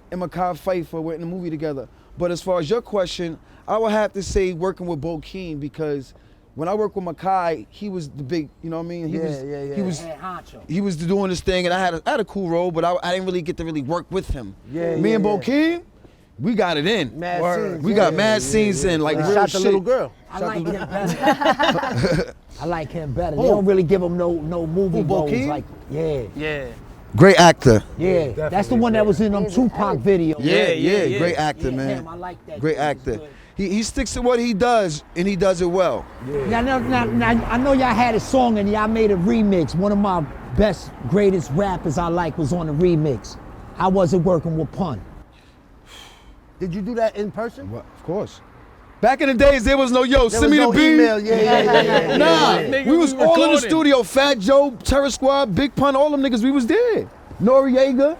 and Makai Pfeiffer were in the movie together. But as far as your question, I would have to say working with Bokeem, because when I worked with Makai, he was the big, you know what I mean? He Yeah, was, yeah, yeah. He was, Head honcho. he was doing this thing, and I had a cool role, but I didn't really get to really work with him. Yeah, Me yeah, and yeah. Bokeem, we got it in. Mad scenes. We yeah. got mad scenes in, like He real shot the shit. little girl. I like him better. I like him better. They Who? don't really give him no movie Who, roles. Bokeem? Like, yeah. Yeah. Great actor. Yeah, that's the one that was in them Tupac videos. Yeah. Great actor, Yeah, man. him, I like that. Great He was actor. good. He sticks to what he does, and he does it well. Now, I know y'all had a song and y'all made a remix. One of my best, greatest rappers I like was on the remix. How was it working with Pun? Did you do that in person? Well, of course. Back in the days, there was no There send was me no the beat. email. Yeah. Nah, Nigga, we was we all in the recording. studio. Fat Joe, Terror Squad, Big Pun, all them niggas, we was there. Noriega,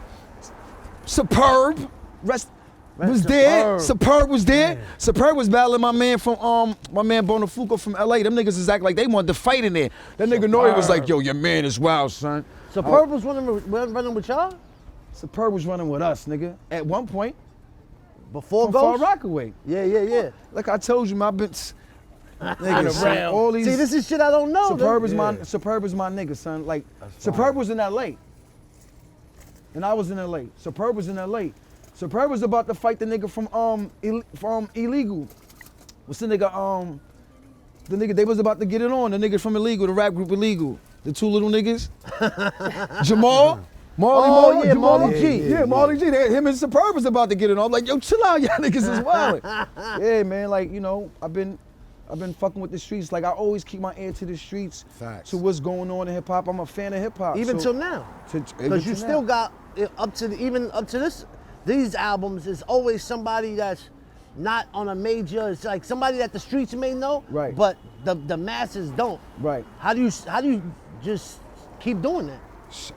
Superb, was there. Superb was there. Superb was battling my man from my man Bonafuco from LA. Them niggas is acting like they wanted to fight in there. That nigga Nori was like, yo, your man is wild, son. Superb was running with y'all? Superb was running with us, nigga. At one point. Before From Far Ghost? Rockaway. Yeah. Like I told you, my bitch. Nigga, son, around. all these. See, this is shit I don't know. Superb is my nigga, son. Like Superb was in LA. And I was in LA. Superb was in LA. Superb was about to fight the nigga from Illegal. What's the nigga they was about to get it on, the nigga from Illegal, the rap group Illegal. The two little niggas. Jamal. Marley G. Yeah, Marley G. Him and Superb was about to get it on. I'm like, yo, chill out, y'all niggas is wild. Yeah, man, like, you know, I've been fucking with the streets. Like, I always keep my ear to the streets. Facts. To what's going on in hip hop. I'm a fan of hip hop. Even till now. Because you still got, up to this, these albums, is always somebody that's not on a major, it's like somebody that the streets may know, Right. but the masses don't. Right. How do you just keep doing that?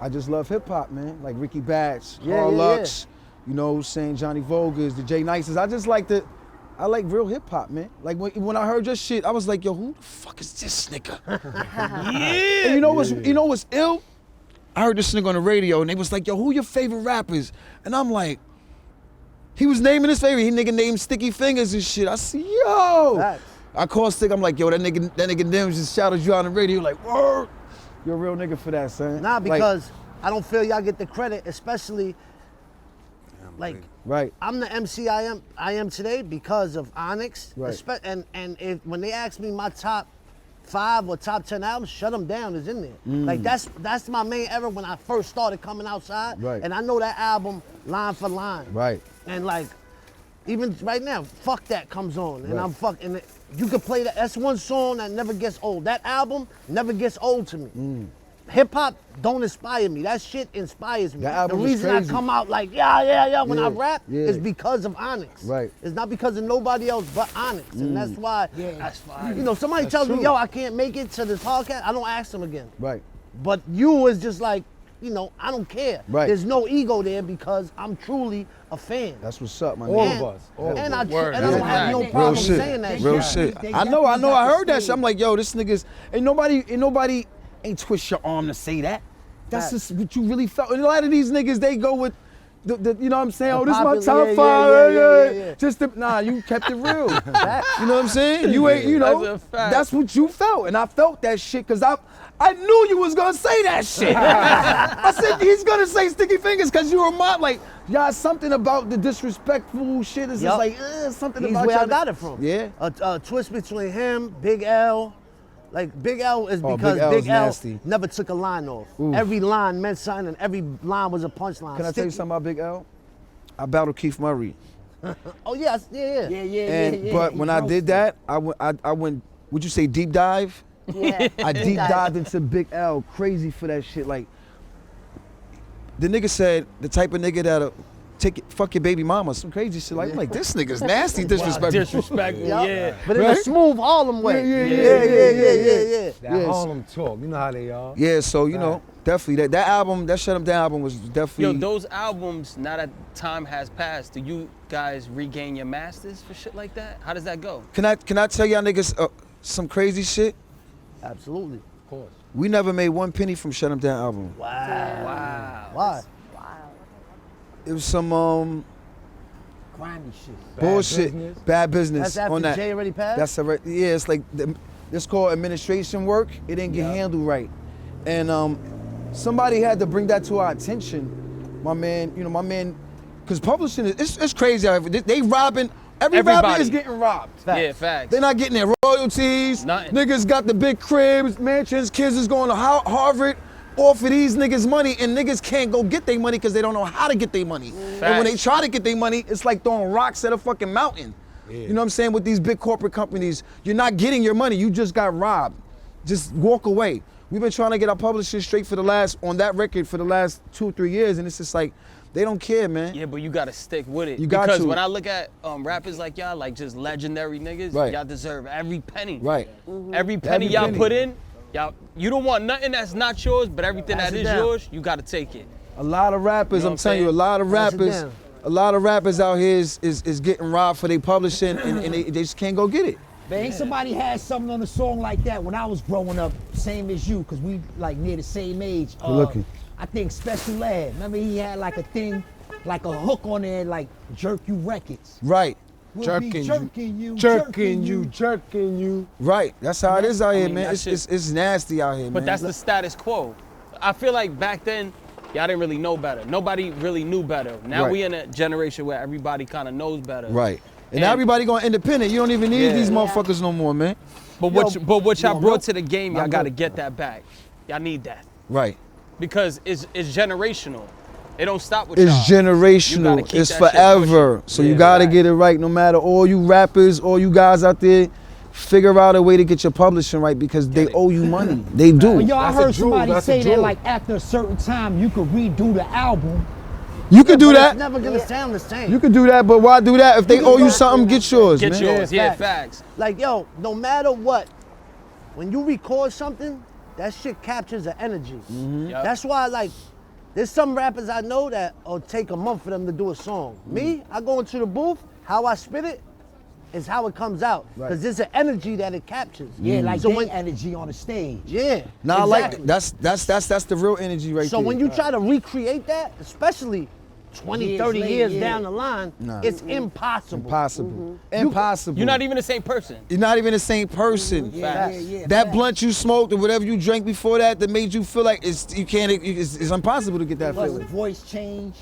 I just love hip hop, man. Like Ricky Batts, Yeah, Carl yeah, Lux, you know, saying Johnny Vogers, the Jay Nices. I like real hip hop, man. Like when I heard your shit, I was like, yo, who the fuck is this nigga? Yeah. And you know what's ill? I heard this nigga on the radio and they was like, yo, who your favorite rappers? And I'm like, he was naming his favorite. He nigga named Sticky Fingers and shit. I said, yo. Facts. I called Stick, I'm like, yo, that nigga NEMS just shouted you on the radio. Like, word. You're a real nigga for that, son. Nah, because I don't feel y'all get the credit, especially like Right. I'm the MC I am today because of Onyx. Right. And when they ask me my top 5 or top 10 albums, Shut 'Em Down is in there. Like that's my main era when I first started coming outside. Right. And I know that album line for line. Right. And like, even right now, Fuck That comes on, and Right. I'm fucking it. You could play that. That's one song that never gets old. That album never gets old to me. Hip hop don't inspire me. That shit inspires me. That The album is reason crazy. I come out like yeah when I Yeah, rap yeah. is because of Onyx. Right. It's not because of nobody else but Onyx, and that's why. That's fire. You know, somebody tells me, yo, I can't make it to this podcast. I don't ask them again. Right. But you is just like, you know, I don't care. Right. There's no ego there because I'm truly a fan. That's what's up, my All nigga. of us. All of And us. Word. I don't have no Real problem Real shit. saying that Real shit. shit. They I know. definitely I got heard the that shit. I'm like, yo, this nigga's ain't nobody ain't twist your arm to say that. That's Facts. just what you really felt. And a lot of these niggas, they go with the you know what I'm saying? The Oh, this is my popular- top yeah, 5. yeah. Just you kept it real. You know what I'm saying? You ain't, you know, That's a fact. that's what you felt. And I felt that shit because I knew you was gonna say that shit. I said he's gonna say Sticky Fingers because you were like, y'all, something about the disrespectful shit is Yup. just like, something He's about where y'all. I got it from. Yeah. A twist between him, Big L. Like Big L is Oh, because Big L is Big L nasty. never took a line off. Oof. Every line meant something, and every line was a punchline. Can I tell you something about Big L? I battled Keith Murray. Oh yeah. But when I did that, I went, would you say deep dive? Yeah. I deep dived into Big L, crazy for that shit. Like, the nigga said, the type of nigga that'll fuck your baby mama, some crazy shit. Like, I'm like, this nigga's nasty, disrespectful. Disrespectful, yeah. But in a Right? smooth Harlem way. Yeah. That Harlem talk, you know how they are. Yeah, so, you know, definitely, that album, that Shut 'Em Down album was Yo, definitely. those albums, now that time has passed, do you guys regain your masters for shit like that? How does that go? Can I tell y'all niggas some crazy shit? Absolutely. Of course. We never made 1 penny from Shut 'Em Down album. Wow. Why? It was some Grimy shit. bullshit, business? bad business That's after on that. Jay already passed? That's yeah. It's like it's called administration work. It didn't get handled right, and somebody had to bring that to our attention. My man, because publishing it's crazy. They robbing. Every rapper Everybody. is getting robbed. Yeah, facts. They're not getting their royalties. Nothing. Niggas got the big cribs, mansions. Kids is going to Harvard off of these niggas' money, and niggas can't go get their money because they don't know how to get their money. And when they Facts. try to get their money, it's like throwing rocks at a fucking mountain. You know what I'm saying? With these big corporate companies, you're not getting your money. You just got robbed. Just walk away. we've been trying to get our publishing straight for the last, on that record for the last 2 or 3 years, and it's just like, they don't care, man. Yeah, but you gotta stick with it. You got because to. when I look at rappers like y'all, like just legendary niggas, Right. y'all deserve every penny. Right. Every penny Every y'all penny. put in, y'all, you don't want nothing that's not yours, but everything Pass that it is down. yours, you gotta take it. A lot of rappers, You know I'm what I'm telling you, a saying? lot of Pass it rappers, down. a lot of rappers out here is getting robbed for their publishing, and they just can't go get it. Man, ain't somebody had something on a song like that when I was growing up, same as you, because we like near the same age. looking. I think Special Ed, remember he had like a thing, like a hook on there, like Jerk You Records. Right, We'll be Jerking you, jerking you. right. That's how it is out here, mean, man. that It's nasty out here, man. But that's the status quo. I feel like back then, y'all didn't really know better. Nobody really knew better. Now Right. we in a generation where everybody kind of knows better. right. And now everybody going independent. You don't even need Yeah. these motherfuckers no more, man. But what y'all yo, brought to the game, y'all I'm gotta good. get that back. Y'all need that. Right. Because it's generational. It don't stop with It's y'all. You gotta generational. keep It's that shit forever. pushing. So you Yeah, gotta right. get it right. No matter all you rappers, all you guys out there, figure out a way to get your publishing right because they owe you money. They do. Well, yo, I That's a heard jewel, somebody that's a say that jewel. like after a certain time you could redo the album. You could do But that. It's never gonna sound the same. You could do that, but why do that? If they owe you something, get yours, Get man. yours, Yeah, yeah, facts. facts. Like, yo, no matter what, when you record something, that shit captures the energy. Yup. That's why, like, there's some rappers I know that it'll take a month for them to do a song. Me, I go into the booth, how I spit it is how it comes out. Because there's an energy that it captures. Yeah, like so they when, energy on the stage. yeah. Nah, I like exactly. that's the real energy right So there. when you try to recreate that, especially 20, Years 30 later, years yeah. down the line, Nah. it's impossible. Impossible. Impossible. You're not even the same person. You're not even the same person. Yeah. That facts. blunt you smoked or whatever you drank before that made you feel like it's impossible to get that Plus feeling. voice change.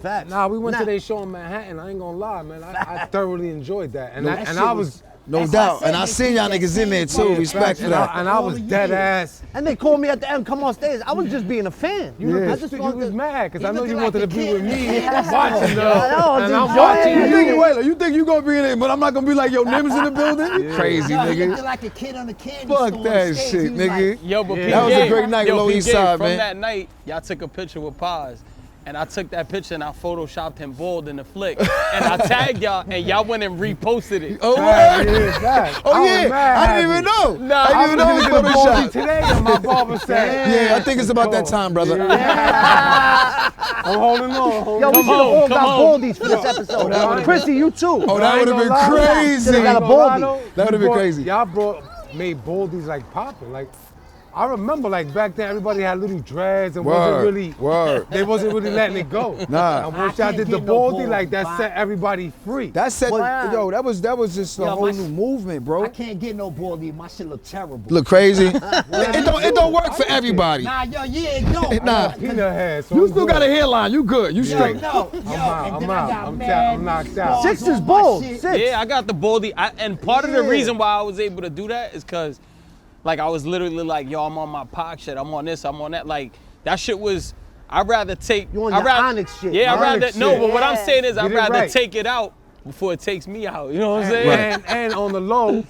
Facts. Nah, we went Nah. to their show in Manhattan. I ain't gonna lie, man. I thoroughly enjoyed that, and No, I, that and shit I was- was No That's why I doubt. said And I they seen keep y'all that niggas in there same too. vibe. Respect for and that. I was All dead years. ass. And they called me at the end, come on stage. I was just being a fan. You I look, just you wanted was to- mad because I He know you looking wanted like to a be kid. with me, Yeah, that's watching I know, and I'm enjoying watching it. you. You think you gonna be in it, but I'm not gonna be like, yo, NEMS in the building? Crazy, Yo, he nigga. looked like a kid on the candy Fuck store on that stage. shit, He was nigga. like, Yo, but Yeah. P. That was a Game, great night yo, with Low P. East Game, Side, from man. that night, y'all took a picture with Paz. And I took that picture and I photoshopped him bald in the flick. And I tagged y'all and y'all went and reposted it. Oh, Yeah, yeah. yeah, that. Oh, I was yeah. mad I happy. didn't even know. Nah, I didn't even know it was I was gonna Photoshop. today, and my barber said, Yeah, I think it's about that time, brother. I'm holding on. Yo, we should have all come got on. baldies for this episode. that would've Chrissy, you too. Oh, that would have been I ain't gonna lie. crazy. Should've got a baldy. That would've been crazy. Y'all made baldies like popping. Like, I remember like back then everybody had little dreads and Word. they wasn't really letting it go. Nah. And once I y'all can't did the get no baldy, baldy, like that Bob. set everybody free. That set, Well, yo, that was just a Yo, whole my- new movement, bro. I can't get no baldy. My shit look terrible. Look crazy. it don't work for everybody. Nah, yo, yeah, it don't. Nah. Peanut head. So You I'm still good. got a hairline. You good. You Yo, straight. no, yo, I'm out, and I'm then I out. got I'm mad I'm knocked out. scars Six on is my bold. shit. Six. Yeah, I got the baldy. And part of the Yeah. reason why I was able to do that is because, like, I was literally like, yo, I'm on my Pac shit. I'm on this. I'm on that. Like, that shit was. I'd rather take. You on I'd your rather, Onyx shit. Yeah, I'd rather. Onyx No, shit. but what I'm saying is, I'd Get it rather right. take it out before it takes me out. You know what I'm saying? And on the low,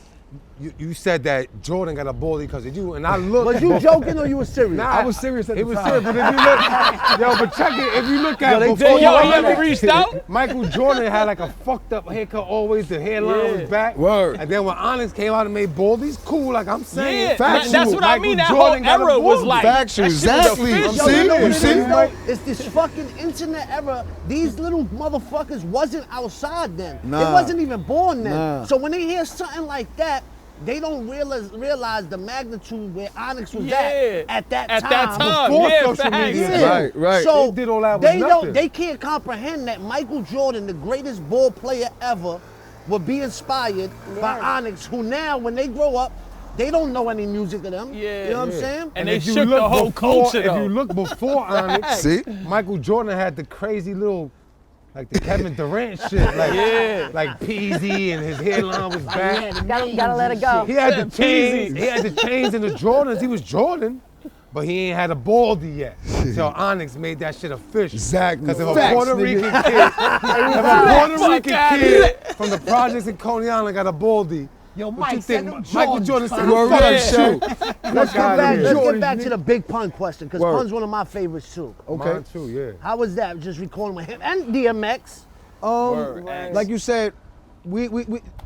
you said that Jordan got a baldy because of you, and I looked. Was you joking or you was serious? Nah, I was serious at It the was time. serious, but if you look, yo, but check it. If you look at they before take Yo, you he out ever reached out? Michael Jordan had like a fucked up haircut always. The hairline was back. Word. And then when Onyx came out and made baldies, cool. Like I'm saying, Yeah, Factual. that's what I Michael mean. That Jordan whole got a era was baldy. like. Factual, that shit was exactly. official. Yo, you know what You it see? is, though? It's this fucking internet era. These little motherfuckers wasn't outside then. They Nah. wasn't even born then. Nah. So when they hear something like that, they don't realize the magnitude where Onyx was Yeah. at that At time. that time. Before Yeah, social facts. media. Right, right. So They did all that with nothing. they can't comprehend that Michael Jordan, the greatest ball player ever, would be inspired by Onyx, who now when they grow up, they don't know any music of them. Yeah. You know what I'm Yeah. saying? And they if you shook look the whole before- culture, If though. you look before Onyx, See? Michael Jordan had the crazy little, like the Kevin Durant shit, like like Peasy, and his hairline was back. Gotta let it go. He had the Peasy. chains. He had the chains and the Jordans. He was Jordan, but he ain't had a baldy yet. So Onyx made that shit official. Exactly. Because if a Facts, Puerto nigga. Rican kid, if a Puerto Fuck Rican outta kid from the projects in Coney Island got a baldy, Yo, What you Mike, think? send them Michael Jordans, Jordan son. said, "Word up, Shaq." Let's outta here. get back to the Big Pun question, because Word. Pun's one of my favorites too. Okay. Mine too, yeah. How was that? Just recording with him and DMX. Like you said, we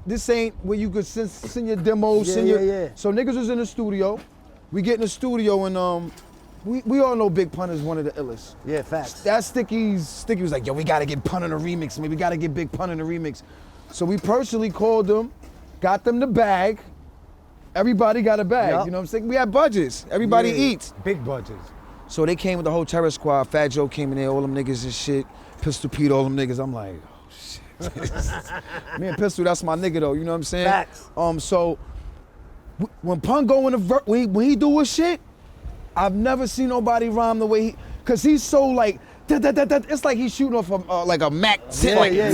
this ain't where you could send your demos, Yeah, send your. yeah. So niggas was in the studio. We get in the studio and we all know Big Pun is one of the illest. Yeah, facts. That Sticky was like, yo, we gotta get Pun in a remix, man. We gotta get Big Pun in a remix. So we personally called them, got them the bag. Everybody got a bag, Yup. you know what I'm saying? We had budgets. Everybody Yeah, eats. Big budgets. So they came with the whole Terror Squad. Fat Joe came in there, all them niggas and shit. Pistol Pete, all them niggas. I'm like, oh shit. Me and Pistol, that's my nigga though, you know what I'm saying? Facts. So when Pun go in the when he do his shit, I've never seen nobody rhyme the way cause he's so like, it's like he's shooting off like a Mac 10. Like, yeah.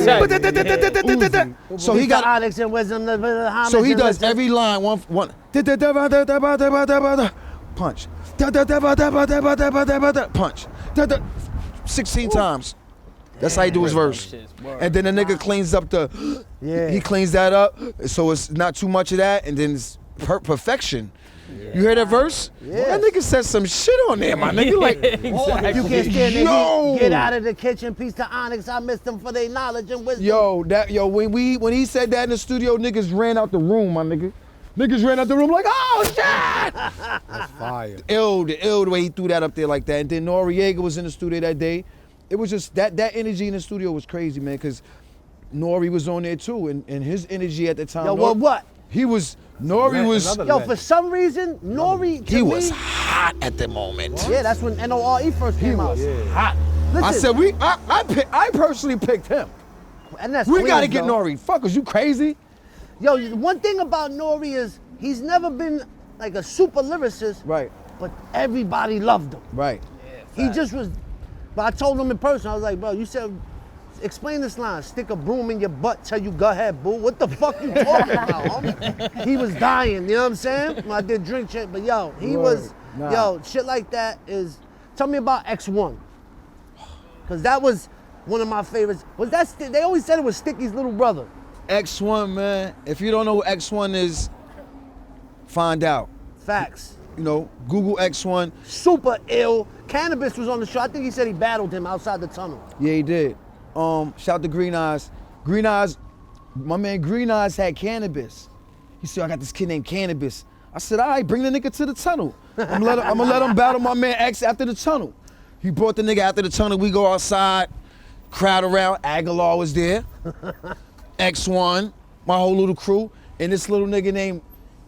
So he got Onyx and Wisdom. so he does every line one punch. Punch. 16 times. That's how he do his verse. And then the nigga cleans up he cleans that up, so it's not too much of that, and then it's perfection. You hear that verse? That nigga said some shit on there, my nigga. Like, If you can't stand it, Yo. get out of the kitchen. Peace to Onyx. I miss them for their knowledge and wisdom. when he said that in the studio, niggas ran out the room, my nigga. Niggas ran out the room like, oh shit! That's fire. The way he threw that up there like that. And then Noriega was in the studio that day. It was just that energy in the studio was crazy, man, because Nori was on there too, and his energy at the time. Yo, what? He was, Nori was, Another Yo, legend. for some reason, Nori, to he me, was hot at the moment. Yeah, that's when NORE first came out. Hot. Listen, I said, I personally picked him. and that's We clean, gotta get though. Nori. Fuckers, you crazy? Yo, one thing about Nori is he's never been like a super lyricist, Right, but everybody loved him. right. He just was, but I told him in person, I was like, bro, you said, explain this line, stick a broom in your butt, tell you, go ahead, boo. What the fuck you talking about, homie? He was dying, you know what I'm saying? When I did drink shit, but yo, he was, Nah. yo, shit like that is, tell me about X1. Cause that was one of my favorites. Was that, they always said it was Sticky's little brother. X1, man. If you don't know who X1 is, find out. Facts. You know, Google X1. Super ill. Cannabis was on the show. I think he said he battled him outside the tunnel. Yeah, he did. Shout to Green Eyes. Green Eyes, my man Green Eyes had Cannabis. He said, I got this kid named Cannabis. I said, all right, bring the nigga to the tunnel. I'm gonna let him battle my man X after the tunnel. He brought the nigga after the tunnel. We go outside, crowd around. Aguilar was there. X1, my whole little crew, and this little nigga named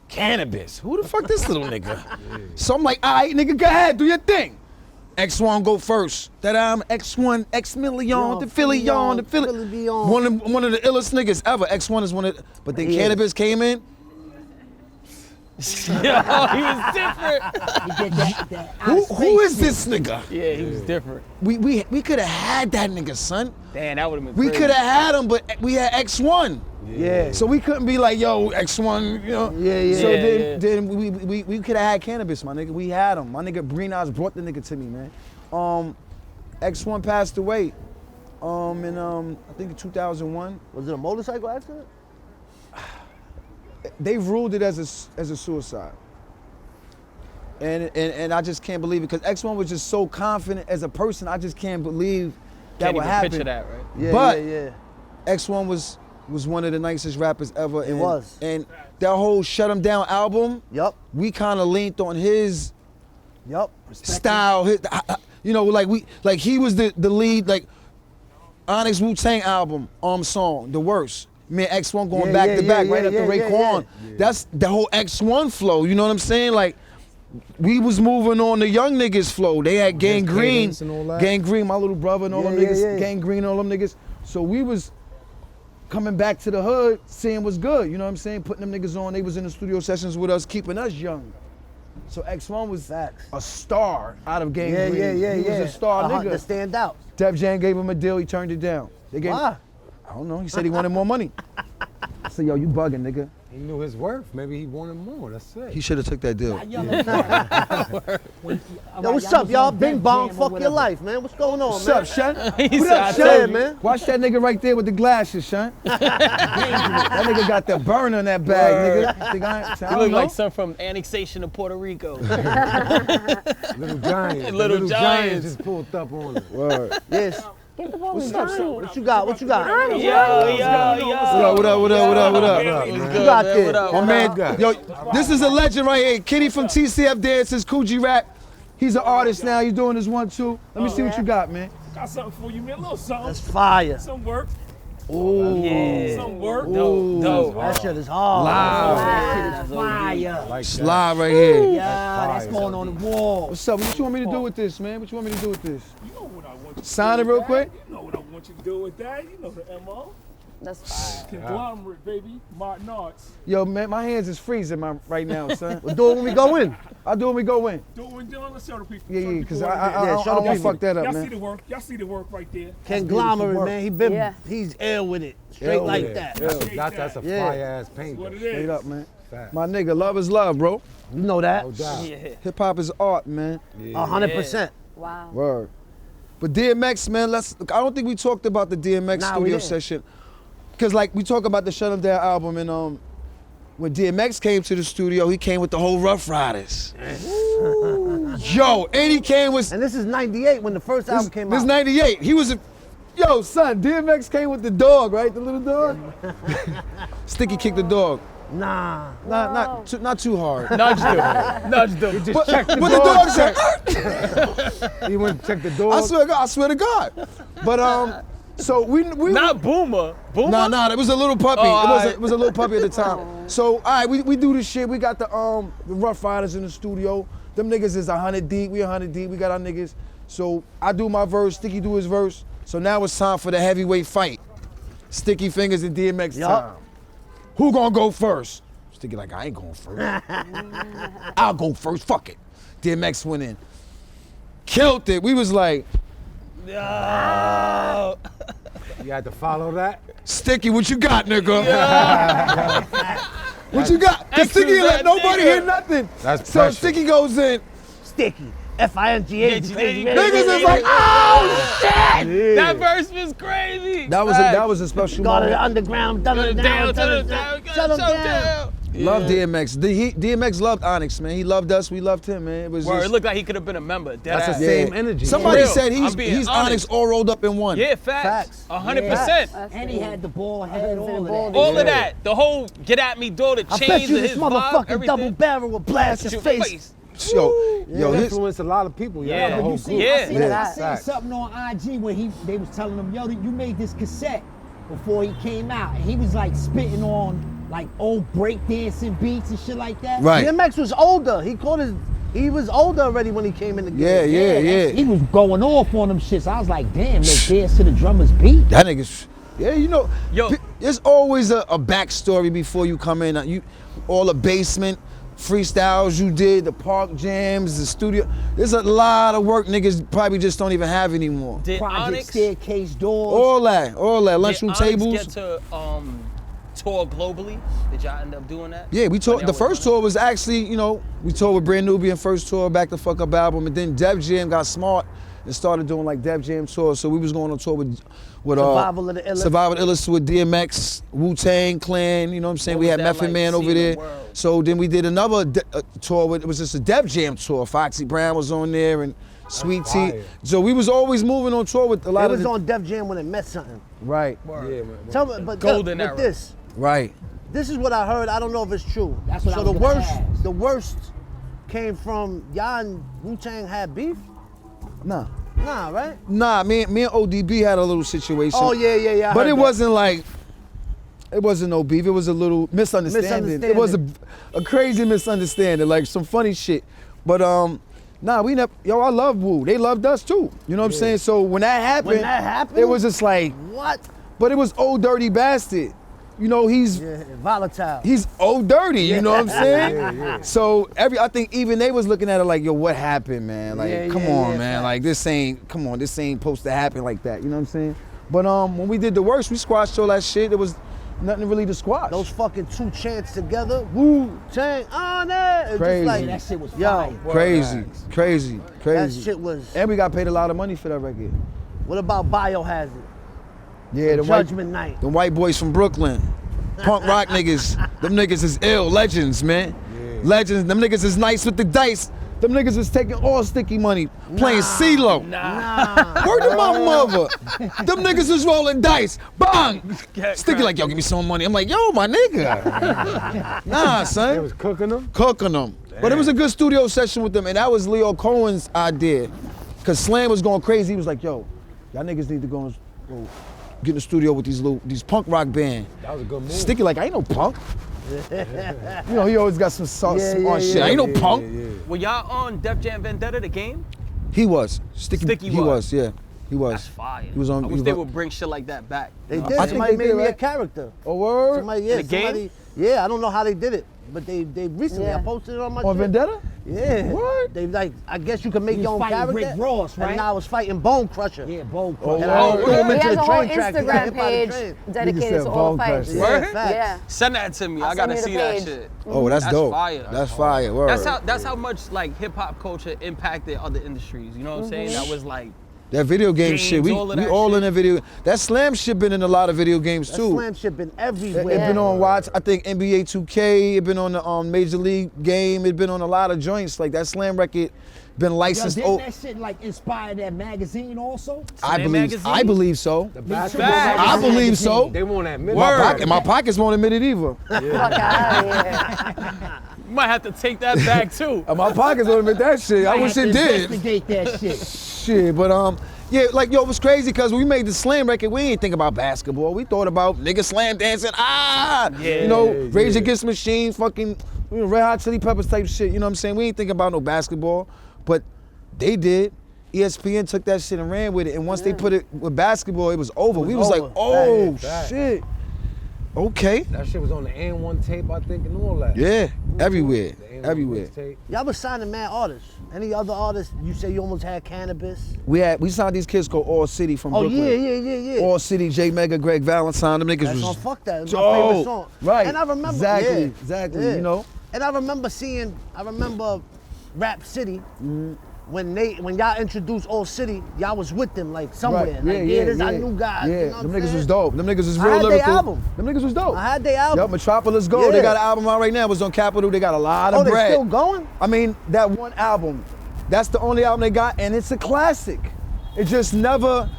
Cannabis. Who the fuck this little nigga? So I'm like, all right, nigga, go ahead, do your thing. X1 go first. That I'm X1, X Million, the Philly on, the Philly. Beyond. One of the illest niggas ever. X1 is one of, but then Cannabis came in. Yo, he was different. He did that Who is this nigga? Yeah, he was different. We could have had that nigga, son. Damn, that would have been We crazy. could have had him, but we had X1. Yeah. So we couldn't be like, yo, X1, you know? Yeah. So Yeah, then we could have had Cannabis, my nigga. We had him. My nigga Green Eyes brought the nigga to me, man. X1 passed away in I think in 2001. Was it a motorcycle accident? They ruled it as a suicide. And I just can't believe it, because X1 was just so confident as a person. I just can't believe that Can't would even happen. picture that, right? Yeah, But- yeah. X1 was one of the nicest rappers ever. And, was. And that whole Shut 'Em Down album, Yup. we kind of leaned on his Yup. style. You know, like he was the lead, like Onyx Wu-Tang album, song, The Worst. Me and X1 going Yeah, back yeah, to back yeah, right after yeah, Raekwon. yeah. That's the whole X1 flow, you know what I'm saying? Like, we was moving on the young niggas flow. They had Gang Green, Cadence and all that. Gang Green, my little brother and all them Yeah, niggas, yeah. Gang Green and all them niggas. So we was coming back to the hood, seeing what's good, you know what I'm saying? Putting them niggas on, they was in the studio sessions with us, keeping us young. So X1 was Facts. a star out of Gang Yeah, Green. yeah. He was a star The nigga. stand out. Def Jam gave him a deal, he turned it down. They gave Why? I don't know, he said he wanted more money. I said, yo, you bugging, nigga. He knew his worth. Maybe he wanted more. That's it. He should have took that deal. When Yo, what's up, y'all? Bing bong, fuck your life, man. What's going on, What's man? up, Shun? He What said, up, I Shun? told you. man? Watch that nigga right there with the glasses, Shun. That nigga got that burner in that bag, nigga. Think I He look know? like some from annexation of Puerto Rico. Little giant. Little giants. just pulled up on it. Word. Yes. Get the phone with Johnny. What you got? What you got? Yo, yo, yo. What up, what up, what up, what up? What's You good, got man? this. What up? My What man, up? yo, this is a legend right here. Kitty from TCF Dances, Coogee Rap. He's an artist now. He's doing his 1-2. Let me see what you got, man. Got something for you, man. A little something. That's fire. Some work. Ooh. Yeah. Some work. Dope. That shit is hard. That shit is fire. Like Slide right here. Yeah, that's going on the wall. What's up? What you want me to do with this, man? What you want me to do with this? You know what I want you to Sign do it real with quick. that. You know what I want you to do with that. You know the MO. That's fire. Conglomerate, baby. Martin Arts. Yo, man, my hands is freezing right now, son. We'll do it when we go in. I'll do it when we go in. Do it, let's show the people. Yeah, Show the yeah, because people I what it is. Yeah, don't show the want to people. fuck that up, Y'all see man. the work. Y'all see the work right there. Conglomerate, man. Yeah. He's ill with it. Straight like that. That's a Yeah. fire ass paint. What it Straight is. up, man. Fact. My nigga, love is love, bro. You know that. No doubt. Yeah. Hip hop is art, man. 100%. Wow. Word. But DMX, man, I don't think we talked about the DMX Nah, we studio didn't. session. Cause like we talk about the Shut 'Em Down album, and when DMX came to the studio, he came with the whole Rough Riders. Yo, and he came with And this is 98 when the first album came this out. 98. He was yo, son, DMX came with the dog, right? The little dog. Sticky kicked the dog. Nah. Not too hard. Nudge them. Nudge them. Just check the But the dog said, He went to check the door. I swear to God. But so we Not Boomer. Boomer? Nah, it was a little puppy. Oh, It was a little puppy at the time. So, all right, we do this shit. We got the Rough Riders in the studio. Them niggas is 100 deep. We 100 deep. We got our niggas. So I do my verse, Sticky do his verse. So now it's time for the heavyweight fight. Sticky Fingers and DMX time. Who gonna go first? Sticky like, I ain't going first. I'll go first. Fuck it. DMX went in. Killed it. We was like, No. You had to follow that. Sticky, what you got, nigga? What you got? Cause Sticky ain't let nobody hear nothing. That's so pressure. Sticky goes in. Sticky. F-I-N-G-A. Niggas is like, oh shit! That verse was crazy. That was a special Go to the moment. underground. Turn it down. Turn it down. Shut them down. Love DMX. DMX loved Onyx, man. He loved us. We loved him, man. It was Word, just, it looked like he could have been a member. That's the Deadass. same energy. Somebody Real. said I'm being he's honest. Onyx all rolled up in one. Yeah, facts. 100%. And he had the ball head, all of ball that. All of that. The whole get at me door, the I bet chains you of this his motherfucking vibe, everything. double barrel will blast his Your face. Yo, He his, influenced a lot of people. Yeah, the but whole You group. see, Yeah. I seen Facts. something on IG where they was telling him, yo, you made this cassette before he came out. And he was like spitting on like old breakdancing beats and shit like that. right. DMX was older. He was older already when he came in the game. Yeah. He was going off on them shits. I was like, damn, they dance to the drummer's beat. That nigga's, yeah, you know, Yo. there's always a backstory before you come in. All the basement freestyles you did, the park jams, the studio. There's a lot of work niggas probably just don't even have anymore. Did Project Onyx, staircase doors. All that, lunchroom did Onyx tables. get to tour globally? Did y'all end up doing that? Yeah, we toured. When The y'all first was doing tour was actually, we toured with Brand Nubian first tour, Back the Fuck Up album, and then Def Jam got smart and started doing like Def Jam tours. So we was going on tour with Survival of the Illest. Survival of the Illest with DMX, Wu-Tang Clan. You know what I'm saying? What We was had that Method like, Man over seeing the there. world? So then we did another tour with. It was just a Def Jam tour. Foxy Brown was on there and Sweet Tea. fire. So we was always moving on tour with a lot It of. was on Def Jam when it met something. Right, Yeah, man. Tell me, but Golden but era. right. This is what I heard. I don't know if it's true. That's what so I was the gonna worst, ask. the worst came from y'all and Wu-Tang had beef? Nah. Nah, right? Nah, me and ODB had a little situation. Oh yeah. I But heard it that. wasn't like, it wasn't no beef. It was a little misunderstanding. It was a crazy misunderstanding, like some funny shit. But nah, we never. Yo, I love Wu. They loved us too. You know what I'm saying? So when that happened, it was just like, What? but it was Old Dirty Bastard. You know, he's Yeah, volatile. Old dirty. You know what I'm saying? Yeah. So I think even they was looking at it like, yo, what happened, man? Like, Yeah, come yeah, on, yeah, man. facts. Like this ain't supposed to happen like that. You know what I'm saying? But when we did the worst, we squashed all that shit. It was nothing really to squash. Those fucking two chants together, Wu-Tang on it. Crazy. Just like, That shit was yo, fire. Crazy. that shit was. And we got paid a lot of money for that record. What about Biohazard? Yeah, the Judgment Night. The white boys from Brooklyn. Punk rock niggas. Them niggas is ill. Legends, man. Legends. Them niggas is nice with the dice. Them niggas is taking all sticky money, playing CeeLo. Nah. Word to my mother. Them niggas is rolling dice. Bang! Sticky like, yo, give me some money. I'm like, yo, my nigga. Nah, son. They was cooking them? Cooking them. But it was a good studio session with them, and that was Leo Cohen's idea. Cause Slam was going crazy. He was like, yo, y'all niggas need to go get in the studio with these punk rock band. That was a good move. Sticky like, I ain't no punk. You know, he always got some shit. I ain't no punk. Were y'all on Def Jam Vendetta, the game? He was. Sticky he was, yeah. He was. That's fire. He was on. I he wish was they on- would bring shit like that back. They did. I think Somebody they made did, me a right? character. A word? Somebody, In the game? Yeah, I don't know how they did it, but they recently, Yeah. I posted it on my On shit. Vendetta? Yeah. What? They like, I guess you can make He your was own fighting character. Rick Ross, right? And I was fighting Bone Crusher. Yeah, Bo. And word. I threw him He into has the a whole train track. He got Instagram hit by the page train. dedicated said to all bone fights. crusher. Yeah, Word? facts. Yeah. Send that to me. I I'll gotta send see you the that page. shit. Oh, that's dope. Fire. That's fire. Word. That's how much like hip hop culture impacted other industries. You know what I'm saying? That was like That video game Games, shit. We all of we that all shit. in that video. That Slam shit been in a lot of video games That too. Slam shit been everywhere. It been on Watch. I think NBA 2K. It been on the Major League game. It been on a lot of joints. Like that Slam record, been Yo, licensed. didn't that shit like inspire that magazine also? I Slam believe. magazine? I believe so. The Me basketball too. Facts. I believe so. They won't admit My, it. my pockets won't admit it either. Fuck out of here. you might have to take that back too. My pockets won't admit that shit. I wish it did. Investigate that shit. Shit, but yeah, like yo, it was crazy because when we made the Slam record, we ain't think about basketball. We thought about niggas slam dancing, you know, Rage Against the Machine, fucking, you know, Red Hot Chili Peppers type shit. You know what I'm saying? We ain't think about no basketball, but they did. ESPN took that shit and ran with it, and once they put it with basketball, it was over. We was like, over. oh Fact. shit, okay, That shit was on the N1 tape, I think, and all that. yeah, everywhere, The N1 everywhere. mixtape. Y'all was signing mad artists. Any other artists? You say you almost had Cannabis. We signed these kids called All City from Oh Brooklyn. yeah. All City, J Mega, Greg Valentine, them niggas That's was on Fuck That. It's my favorite dope. song. Right. And I remember Exactly, yeah. you know. And I remember Rap City when y'all introduced All City, y'all was with them like somewhere. Right. Like, this our new guy. Yeah, You know what them I'm niggas saying? was dope. Them niggas was I real had they lyrical. album. Them niggas was dope. I had their album. Yup, Metropolis Go. Yeah. They got an album out right now. It was on Capitol. They got a lot of Oh, they bread. still going? I mean, that one album, that's the only album they got, and it's a classic. It just never,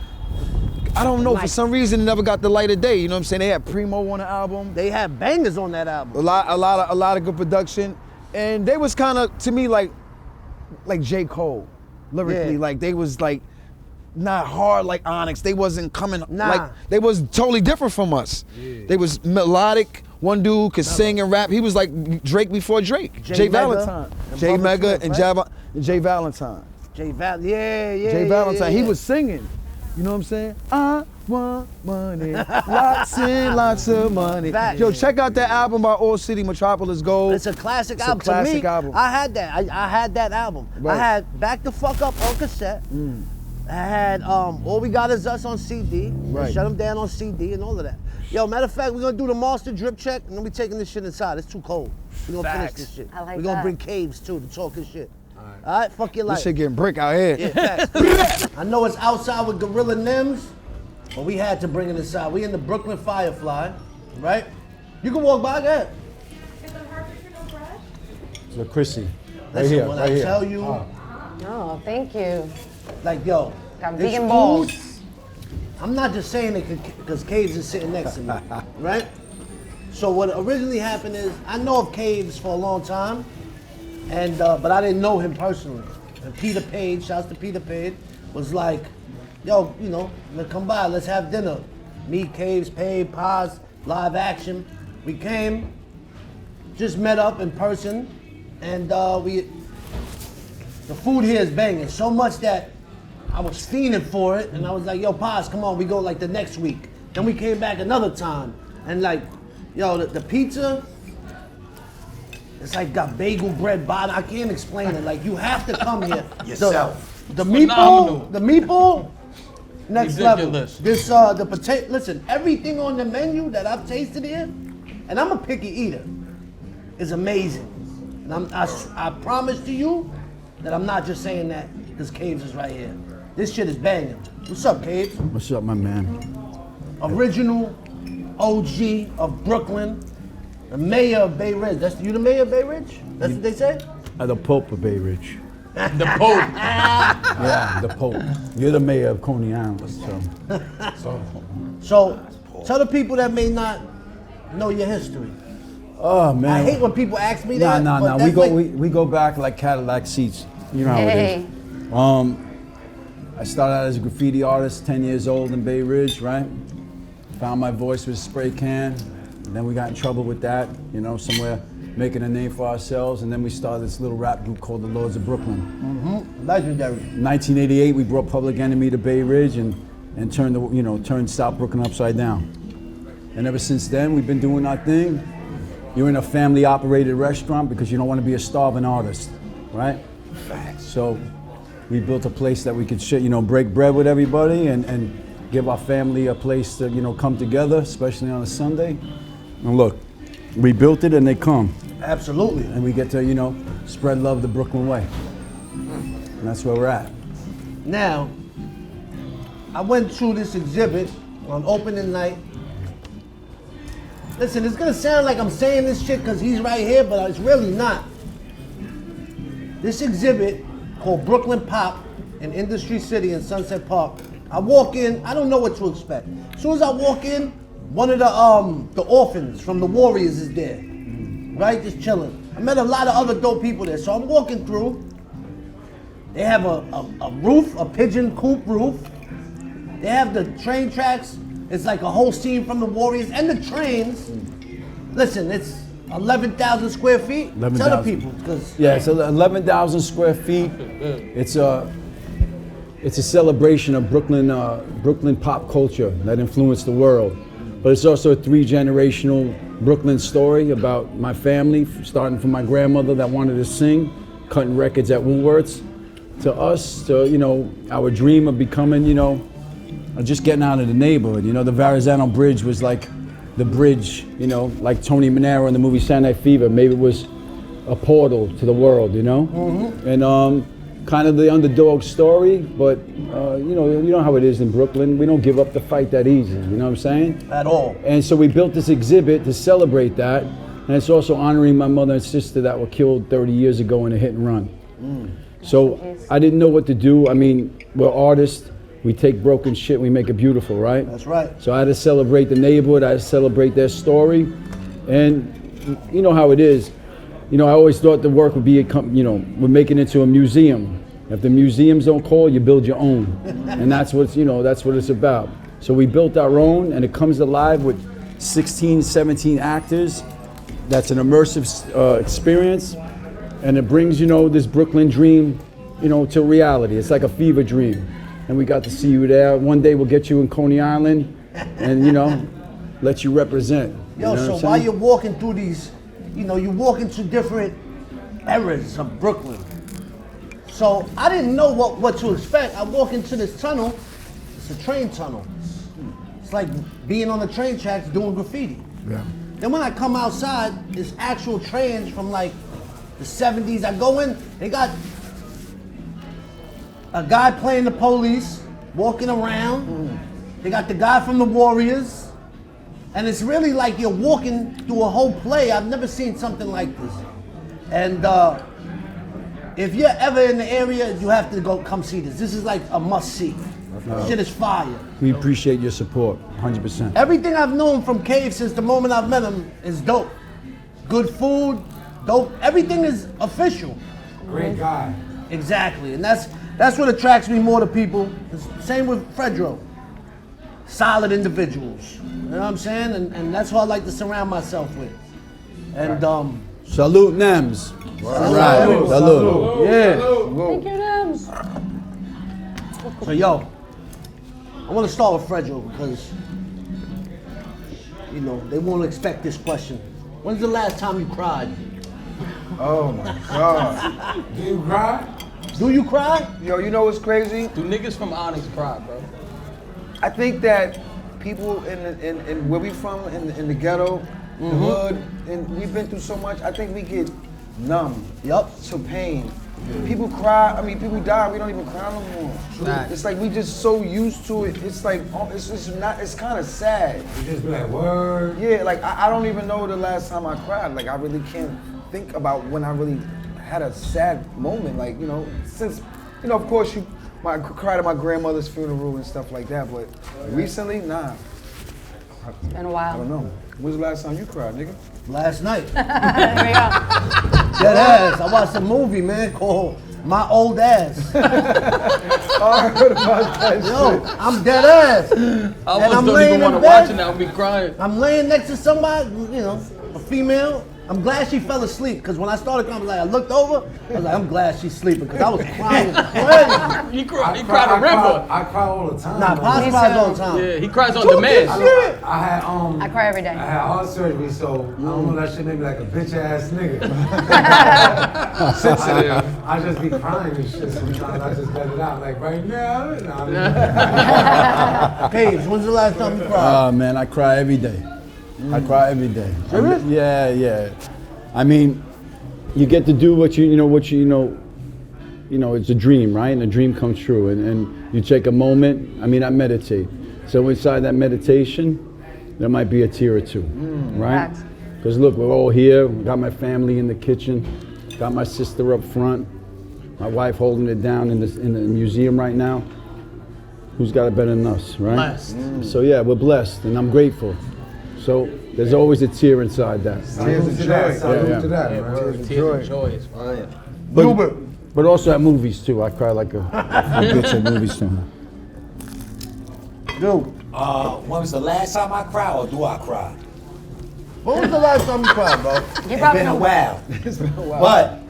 I don't know, for some reason it never got the light of day. You know what I'm saying? They had Primo on the album. They had bangers on that album. A lot of good production. And they was kind of, to me, like J. Cole, lyrically. Yeah. Like they was like not hard like Onyx. They wasn't coming Nah. like, they was totally different from us. They was melodic. One dude could sing and rap. He was like Drake before Drake. J Jay Mega Valentine. and Jay Bubba Mega Smith, and right? Jay Valentine. Jay yeah. Jay Valentine. yeah. He was singing. You know what I'm saying? I want money, lots and lots of money. Facts. Yo, check out that album by All City, Metropolis Gold. It's a classic It's a album. classic to me, album. I had that. I had that album. Right. I had Back the Fuck Up on cassette. I had All We Got Is Us on CD. Right. Shut Them Down on CD and all of that. Yo, matter of fact, we're gonna do the Monster drip check and then we taking this shit inside. It's too cold. We're gonna Facts. finish this shit. I like We're gonna that. bring Caves too to talk his shit. All right, fuck your life. This shit getting brick out here. Yeah, facts. I know it's outside with Gorilla NEMS, but we had to bring it inside. We in the Brooklyn Firefly, right? You can walk by, go ahead. So Chrissy, right Listen, here, when right I here. tell you, Oh, thank you. like, yo, Got this vegan food- balls. I'm not just saying it because Caves is sitting next to me, right? So what originally happened is, I know of Caves for a long time, and but I didn't know him personally. And Peter Page, shouts to Peter Page, was like, yo, you know, come by, let's have dinner. Me, Caves, Page, Paz, live action. We came, just met up in person, and the food here is banging so much that I was fiending for it, and I was like, yo, Paz, come on, we go like the next week. Then we came back another time, and like, yo, the pizza, it's like got bagel bread bottom. I can't explain it. Like, you have to come here. Yourself. The meatball, Next level. Ridiculous. This the potato. Listen, everything on the menu that I've tasted here, and I'm a picky eater, is amazing. And I promise to you that I'm not just saying that because Kaves is right here. This shit is banging. What's up, Kaves? What's up, my man? Original OG of Brooklyn, the mayor of Bay Ridge. That's you, the mayor of Bay Ridge? That's what they say? The Pope of Bay Ridge. The Pope. Yeah, the Pope. You're the mayor of Coney Island. So tell the people that may not know your history. Oh man. I hate when people ask me that. Nah. but We that's go like- we go back like Cadillac seats. You know how it is. I started out as a graffiti artist, 10 years old in Bay Ridge, right? Found my voice with a spray can. And then we got in trouble with that, you know, somewhere making a name for ourselves. And then we started this little rap group called the Lords of Brooklyn. Mm-hmm. Legendary. In 1988, we brought Public Enemy to Bay Ridge and turned South Brooklyn upside down. And ever since then, we've been doing our thing. You're in a family-operated restaurant because you don't want to be a starving artist, right? Facts. So we built a place that we could break bread with everybody and give our family a place to, come together, especially on a Sunday. And look, we built it and they come. Absolutely. And we get to, spread love the Brooklyn way. And that's where we're at. Now, I went to this exhibit on opening night. Listen, it's gonna sound like I'm saying this shit because he's right here, but it's really not. This exhibit called Brooklyn Pop in Industry City in Sunset Park. I walk in, I don't know what to expect. As soon as I walk in, one of the orphans from the Warriors is there, right? Just chilling. I met a lot of other dope people there, so I'm walking through. They have a roof, a pigeon coop roof. They have the train tracks. It's like a whole scene from the Warriors and the trains. Listen, it's 11,000 square feet. 11,000. Tell the people, because Yeah, so 11,000 square feet. It's a celebration of Brooklyn pop culture that influenced the world. But it's also a 3-generational Brooklyn story about my family, starting from my grandmother that wanted to sing, cutting records at Woolworths, to us, to our dream of becoming, just getting out of the neighborhood. The Verrazano Bridge was like the bridge, like Tony Manero in the movie Saturday Night Fever. Maybe it was a portal to the world, Mm-hmm. And kind of the underdog story, but you know how it is in Brooklyn. We don't give up the fight that easy, you know what I'm saying? At all. And so we built this exhibit to celebrate that, and it's also honoring my mother and sister that were killed 30 years ago in a hit and run. So I didn't know what to do. I mean, we're artists. We take broken shit, we make it beautiful, right? That's right. So I had to celebrate the neighborhood, I had to celebrate their story. And you know how it is. I always thought the work would be, would make it into a museum. If the museums don't call, you build your own. And that's what it's about. So we built our own, and it comes alive with 16, 17 actors. That's an immersive experience. And it brings, this Brooklyn dream, to reality. It's like a fever dream. And we got to see you there. One day we'll get you in Coney Island and, let you represent. Yo, so while you're walking through these, you walk into different eras of Brooklyn. So I didn't know what to expect. I walk into this tunnel. It's a train tunnel. It's like being on the train tracks doing graffiti. Yeah. Then when I come outside, it's actual trains from like the 70s. I go in, they got a guy playing the police, walking around. They got the guy from the Warriors. And it's really like you're walking through a whole play. I've never seen something like this. And if you're ever in the area, you have to come see this. This is like a must see. Shit is fire. We appreciate your support, 100%. Everything I've known from Cave since the moment I've met him is dope. Good food, dope. Everything is official. Great guy. Exactly, and that's what attracts me more to people. It's the same with FREDRO. Solid individuals. You know what I'm saying? And that's who I like to surround myself with. And Salute NEMS. Salute. Salute. Yeah. Thank you, NEMS. So yo, I want to start with FREDRO because they won't expect this question. When's the last time you cried? Oh my God. Do you cry? Do you cry? Yo, you know what's crazy? Do niggas from Onyx cry, bro? I think that people in where we from, in the ghetto, the hood, and we've been through so much, I think we get numb to pain. People cry, I mean, people die, we don't even cry no more. It's like we just so used to it, it's like, it's kind of sad. You just be like, word. Yeah, like I don't even know the last time I cried. Like I really can't think about when I really had a sad moment. Like, you know, since, you know, of course I cried at my grandmother's funeral and stuff like that, but recently, nah. It's been a while. I don't know. When's the last time you cried, nigga? Last night. There we go. Dead ass. I watched a movie, man, called My Old Ass. I heard about that Yo, I'm dead ass. I almost don't even want to watch it now. I'll be crying. I'm laying next to somebody, you know, a female. I'm glad she fell asleep, because when I started crying, I looked over, I was like, I'm glad she's sleeping, because I was crying crazy. He cried a river. I cry all the time. Nah, Pops cries all the time. Yeah, he cries on demand. I cry every day. I had heart surgery, so I don't know, that shit made me like a bitch ass nigga. Sensitive. I just be crying and shit sometimes. I just let it out, like right now. Kaves, when's the last time you cried? Oh man, I cry every day. I cry every day. Serious? Yeah. I mean, you get to do what you know, it's a dream, right? And a dream comes true. And you take a moment, I mean, I meditate. So inside that meditation, there might be a tear or two, right? Because look, we're all here. We got my family in the kitchen, got my sister up front, my wife holding it down in the museum right now. Who's got it better than us, right? Blessed. So yeah, we're blessed, and I'm grateful. So there's always a tear inside that. Tears of joy. Salute to that, man. Tears of joy is fine. But also at movies too. I cry like a bitch at movies too. Dude, When was the last time I cried, or do I cry? when was the last time you cried, bro? It's been a while. But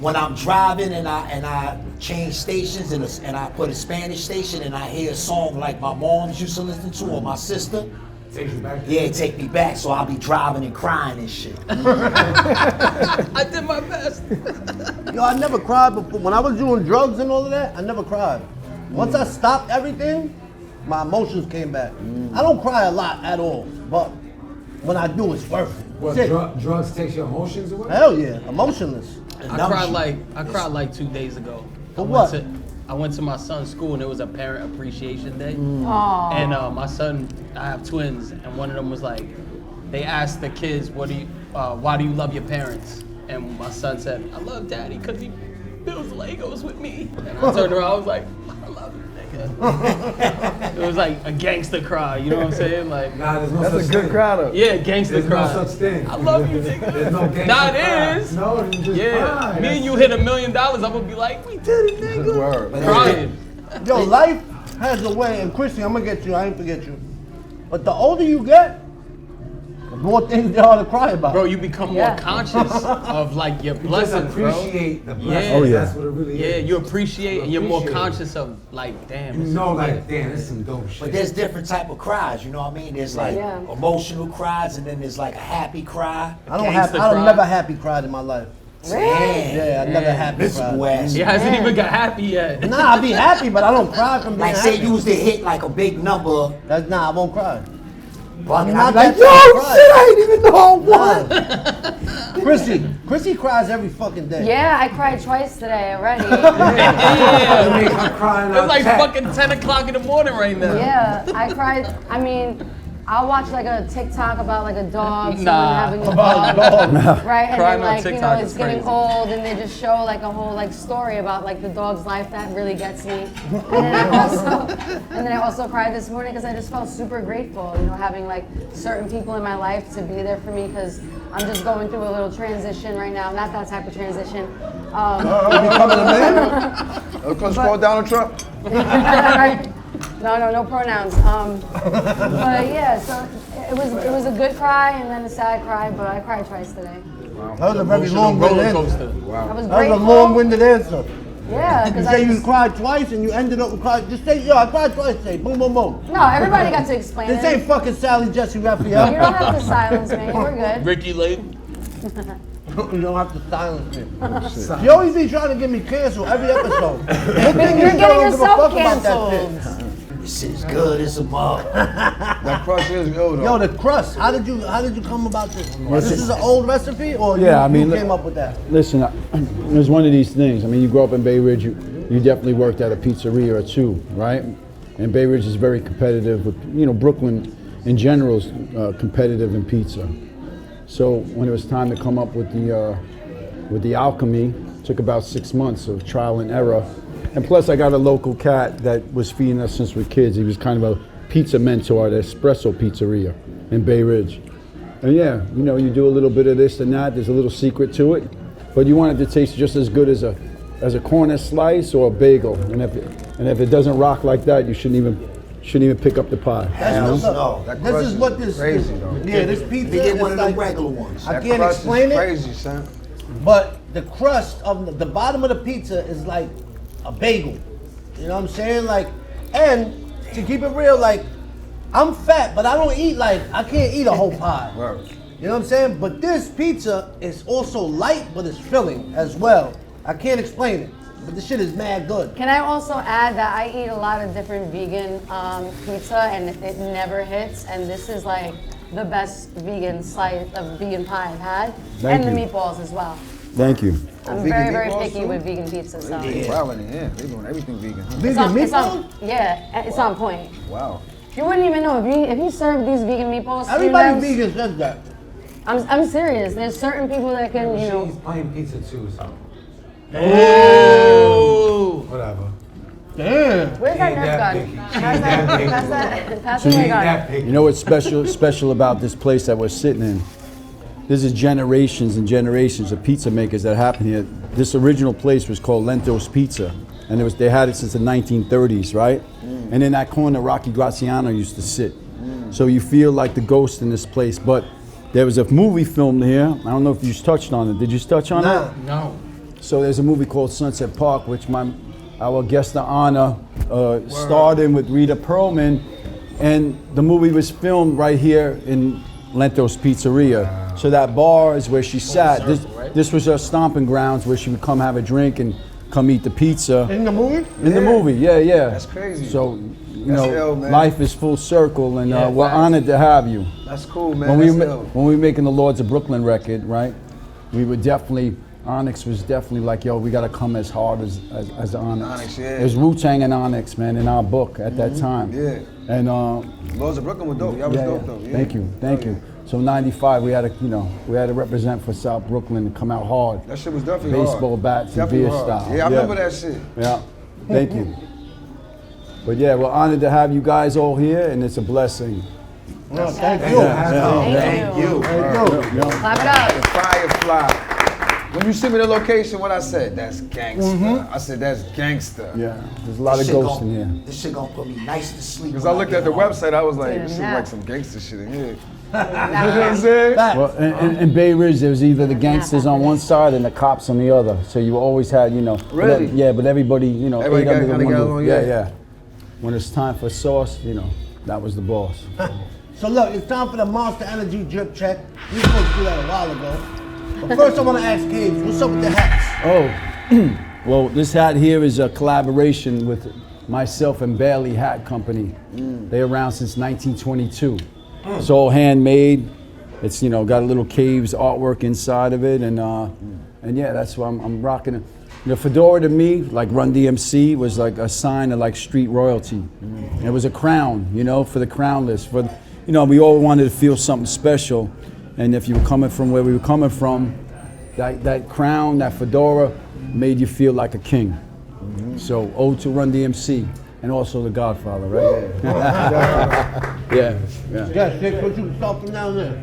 when I'm driving and I change stations and I put a Spanish station and I hear a song like my mom's used to listen to or my sister, Takes you back. yeah, it take me back. So I'll be driving and crying and shit. I did my best. Yo, I never cried before. When I was doing drugs and all of that, I never cried. Once I stopped everything, my emotions came back. I don't cry a lot at all, but when I do, it's worth it. What, drugs takes your emotions away? Hell yeah, emotionless. I cried like 2 days ago. For what? I went to my son's school and it was a parent appreciation day. Aww. And my son, I have twins, and one of them was like, they asked the kids, why do you love your parents? And my son said, I love daddy because he builds Legos with me. And I turned around, I was like, I love you, nigga. It was like a gangster cry, you know what I'm saying? Like, Nah, there's no That's such a good thing. cry though. yeah, gangster There's cry. no such thing. I love you, nigga. There's no gangster Nah, it cry. is. No, you just Yeah, cry. me and you hit $1 million, I'm gonna be like, we did it, nigga. Word. Crying. Yo, life has a way, and Chrissy, I'm gonna get you, I ain't forget you. But the older you get, the more things there are to cry about. Bro, you become more conscious of like your blessings, bro. Appreciate the blessings. Yeah. Oh, yeah. That's what it really is. Yeah, you appreciate and you're more Appreciate it. conscious of like, damn. You this know, is like, lit. damn, this is some dope shit. But there's different type of cries, you know what I mean? There's like Yeah. emotional cries, and then there's like a happy cry. I've Gangsta cry. never happy cried in my life. Damn. Yeah, I never happy Miserable cried. ass. He hasn't even got happy yet. Nah, I be happy, but I don't cry from being Like happy. say you was to hit like a big number, Nah, I won't cry. but I'm I'm not like, that type of yo, cry. shit, I ain't even know I won. Chrissy cries every fucking day. Yeah, I cried twice today already. It makes her crying It's out like chat. fucking 10 o'clock in the morning right now. Yeah, I cried. I mean, I'll watch like a TikTok about like a dog, someone Nah. having a dog, right? And Crying then on like, you know, TikTok it's is getting crazy. old and they just show like a whole like story about like the dog's life. That really gets me. And then I also cried this morning because I just felt super grateful, you know, having like certain people in my life to be there for me because I'm just going through a little transition right now. Not that type of transition. You becoming a man? Let's call Donald Trump. No pronouns. But yeah, so it was a good cry and then a sad cry, but I cried twice today. That was a very long-winded answer. I was That was a grateful. long-winded answer. Yeah, You because say you cried twice and you ended up with crying. Just say, yo, I cried twice today. Boom, boom, boom. No, everybody got to explain This it. ain't fucking Sally Jesse You Raphael. don't have to silence me. We're good. Ricky Layton. You don't have to silence me. You always be trying to get me canceled every episode. Good thing You're you getting don't give a yourself fuck about that canceled. shit. This shit is good as a mug. That crust is good though. Yo, the crust. How did you come about this? This is an old recipe, or you came up with that? Listen, it was one of these things. I mean, you grew up in Bay Ridge. You definitely worked at a pizzeria or two, right? And Bay Ridge is very competitive. With, Brooklyn in general is competitive in pizza. So when it was time to come up with the alchemy, it took about 6 months of trial and error. And plus, I got a local cat that was feeding us since we're kids. He was kind of a pizza mentor at Espresso Pizzeria in Bay Ridge. And yeah, you do a little bit of this and that. There's a little secret to it, but you want it to taste just as good as a corner slice or a bagel. And if it doesn't rock like that, you shouldn't even pick up the pie. This is what this crazy though. Yeah, this pizza They get is one of the like, regular ones. I That can't crust explain is it, crazy, son. but the crust of the bottom of the pizza is like a bagel. You know what I'm saying? Like, and to keep it real, like, I'm fat, but I can't eat a whole pie. Right. You know what I'm saying? But this pizza is also light, but it's filling as well. I can't explain it, but this shit is mad good. Can I also add that I eat a lot of different vegan pizza and it never hits, and this is like the best vegan slice of vegan pie I've had. Thank and you. the meatballs as well. Thank you. I'm vegan very meatballs picky too? with vegan pizza, so. Wow, yeah, they doing everything vegan. Huh? Vegan It's meatballs? on, yeah, it's on point. Wow. You wouldn't even know if you serve these vegan meatballs. to Everybody them, vegan says that. I'm serious. There's certain people that can, She's plain pizza too, so Oh! whatever. Damn. Where's that Ain't Nerf that gun? picky. Pass Ain't that that. picky. Pass that. Pass So the you- gun. That picky. You know what's special about this place that we're sitting in? This is generations and generations of pizza makers that happen here. This original place was called Lento's Pizza, and they had it since the 1930s, right? And in that corner, Rocky Graziano used to sit. So you feel like the ghost in this place. But there was a movie filmed here. I don't know if you touched on it. Did you touch on it? No. So there's a movie called Sunset Park, which our guest of honor starred in with Rita Perlman, and the movie was filmed right here in Lento's Pizzeria. So that bar is where she sat. This was her stomping grounds where she would come have a drink and come eat the pizza. In the movie? In the movie, yeah. That's crazy. So, That's ill, man. life is full circle, and we're facts. honored to have you. That's cool, man. When we That's were ill. when we were making the Lords of Brooklyn record, right? We were definitely, Onyx was definitely like, yo, we gotta come as hard as Onyx. Onyx, yeah. There's Wu-Tang and Onyx, man, in our book at that time. Yeah. And Lords of Brooklyn was dope. Y'all was dope though. Yeah. Thank you. So '95, we had to represent for South Brooklyn and come out hard. That shit was definitely Baseball hard. bats and Definitely beer hard. style. Yeah, I remember that shit. Yeah, thank you. But yeah, we're honored to have you guys all here, and it's a blessing. Well, thank you. Thank you. Clap it up. Firefly. When you sent me the location, what I said? That's gangster. I said, that's gangster. Yeah, there's a lot of ghosts in here. This shit gonna put me nice to sleep. Because I looked at the website, I was like, Dude, this is nah. like some gangster shit in here. You know what I'm saying? Well, in Bay Ridge, there was either the gangsters on one side and the cops on the other. So you always had, Really? But everybody, Everybody ate got- under the kinda one got roof. along, Yeah, yeah. yeah. When it's time for sauce, that was the boss. So look, it's time for the Monster Energy drip check. We were supposed to do that a while ago. But first I want to ask Kaves, what's up with the hats? Oh, well, this hat here is a collaboration with myself and Bailey Hat Company. They're around since 1922. It's all handmade. It's got a little Caves artwork inside of it, and yeah, that's why I'm rocking it. Fedora to me, like Run DMC, was like a sign of like street royalty. It was a crown, for the crownless. We all wanted to feel something special, and if you were coming from where we were coming from, that crown, that fedora, made you feel like a king. So, ode to Run DMC, and also the Godfather, right? Yeah. Yes, Dick, what you start from down there?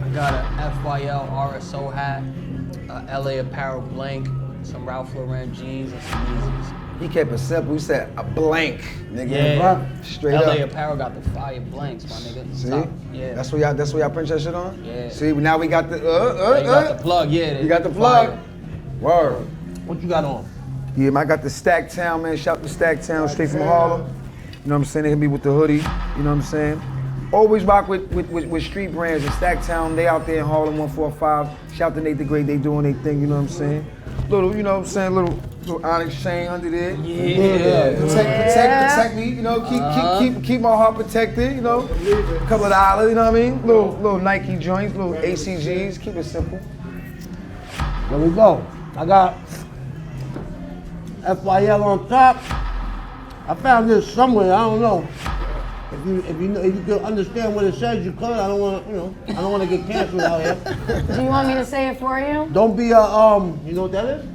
I got a FYL RSO hat, a LA Apparel blank, some Ralph Lauren jeans, and some Yeezys. He kept it simple. He said a blank, nigga. Yeah. Straight LA up. Apparel got the fire blanks, my nigga. See? Top. Yeah. That's where y'all print that shit on? Yeah. See, now we got the You got the plug, yeah. You got the plug. Fire. Word. What you got on? Yeah, man, I got the Stack Town, man. Shout to Stack Town, straight from Harlem. You know what I'm saying? They hit me with the hoodie. You know what I'm saying? Always rock with street brands. And Stack Town, they out there in Harlem 145. Shout to Nate the Great, they doing their thing, you know what I'm saying? Little, you know what I'm saying? Little Onyx chain under there. Yeah. Protect me, you know, keep my heart protected, you know. A couple of dollars, you know what I mean? Little Nike joints, little ACGs, keep it simple. There we go. I got FYL on top. I found this somewhere, I don't know. If you could understand what it says, you could. I don't want to, I don't want to get canceled out here. Do you want me to say it for you? Don't be a you know what that is?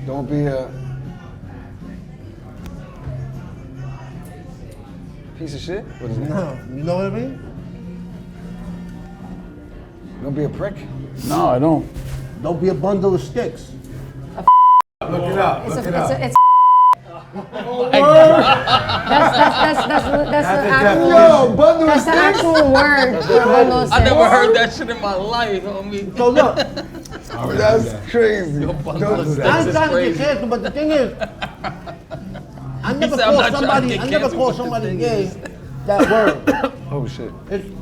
Don't be a piece of shit. What is it? No, you know what I mean? Don't be a prick. No, I don't. Don't be a bundle of sticks. Look it up. Look it up. It's that's the actual. Yo, bundle of That's the sticks. actual word. For bundle of I never sticks. heard that shit in my life, homie. So look, That's crazy. Bundle of do that. I ain't sticks is trying to get crazy. canceled, but the thing is, I never said, "I'm call not trying to somebody. get I never canceled, call but the somebody thing gay. is." That word. Oh shit.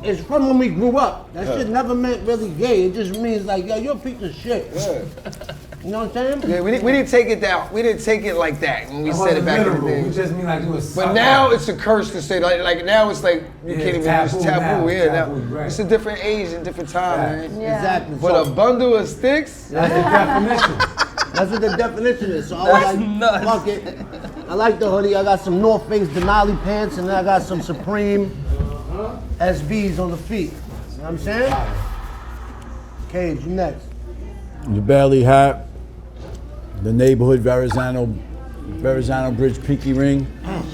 It's from when we grew up. That shit never meant really gay. It just means like, yo, you're a piece of shit. Yeah. You know what I'm saying? Yeah, we didn't take it down. We didn't take it like that when we said it back in the We day. just mean like you was. But now it's a curse to say like now it's like you Yeah, can't even taboo it's taboo. now, Yeah, taboo, now right. it's a different age and different time, man. Yeah. Exactly. But So a bundle of sticks. That's the definition. that's what the definition is. So I was That's like, nuts. fuck it. I like the hoodie. I got some North Face Denali pants, and then I got some Supreme SBs on the feet. You know what I'm saying? Cage, you next. The Bailey hat, the neighborhood Verrazano Bridge pinky ring.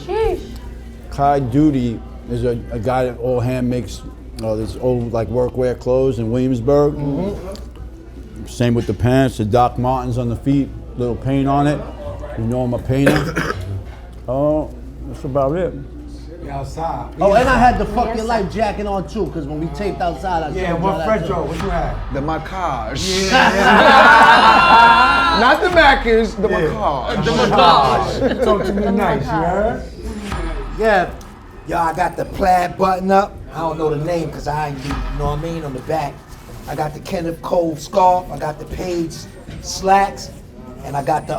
Sheesh. Clyde Duty is a guy that all hand makes this old like workwear clothes in Williamsburg. Same with the pants, the Doc Martens on the feet, little paint on it. You know I'm a painter. Oh, that's about it. We outside. Oh, and I had the Fuck Your Life jacket on too, because when we taped outside, I Yeah, showed what y'all that FREDRO? too. What you had? The Macage. Yeah. Not the Maccas, the Macage. The massage. Talk to me nice, you heard? Yeah. Yo, I got the plaid button up. I don't know the name because I ain't, you know what I mean, on the back. I got the Kenneth Cole scarf. I got the Page slacks. And I got the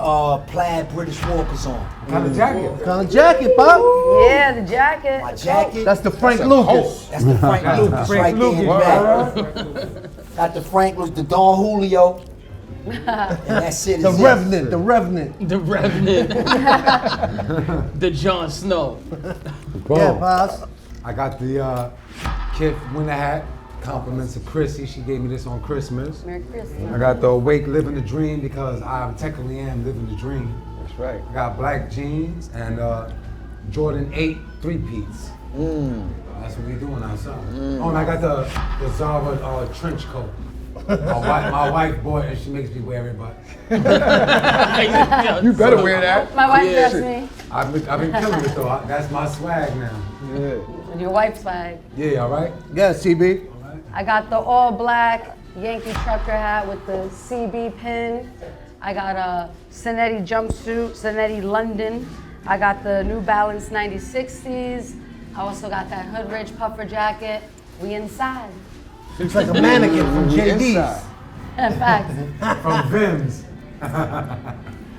plaid British Walkers on. What kind of jacket? What kind of jacket, Pop? Yeah, the jacket. My jacket. That's the Frank Lucas. That's the Frank Lucas right there in the back. Got the Frank Lucas, the Don Julio. And that shit is The it. Revenant, the Revenant. The Revenant. The Jon Snow. Yeah, Pops. I got the Kith winter hat. Compliments of Chrissy. She gave me this on Christmas. Merry Christmas. I got the Awake Living the Dream because I technically am living the dream. That's right. I got black jeans and Jordan 8 3-peats. That's what we doing outside. Oh, and I got the Zara trench coat. My wife bought it and she makes me wear it, but You better wear that. My wife dressed me. I've been killing it though. That's my swag now. Yeah. With your wife's flag. Yeah, all right? Yeah, CB. I got the all black Yankee trucker hat with the CB pin. I got a Cinetti jumpsuit, Cinetti London. I got the New Balance 9060s. I also got that Hood Rich puffer jacket. We inside. Looks like a mannequin from JD's. Inside. In fact, From Vim's.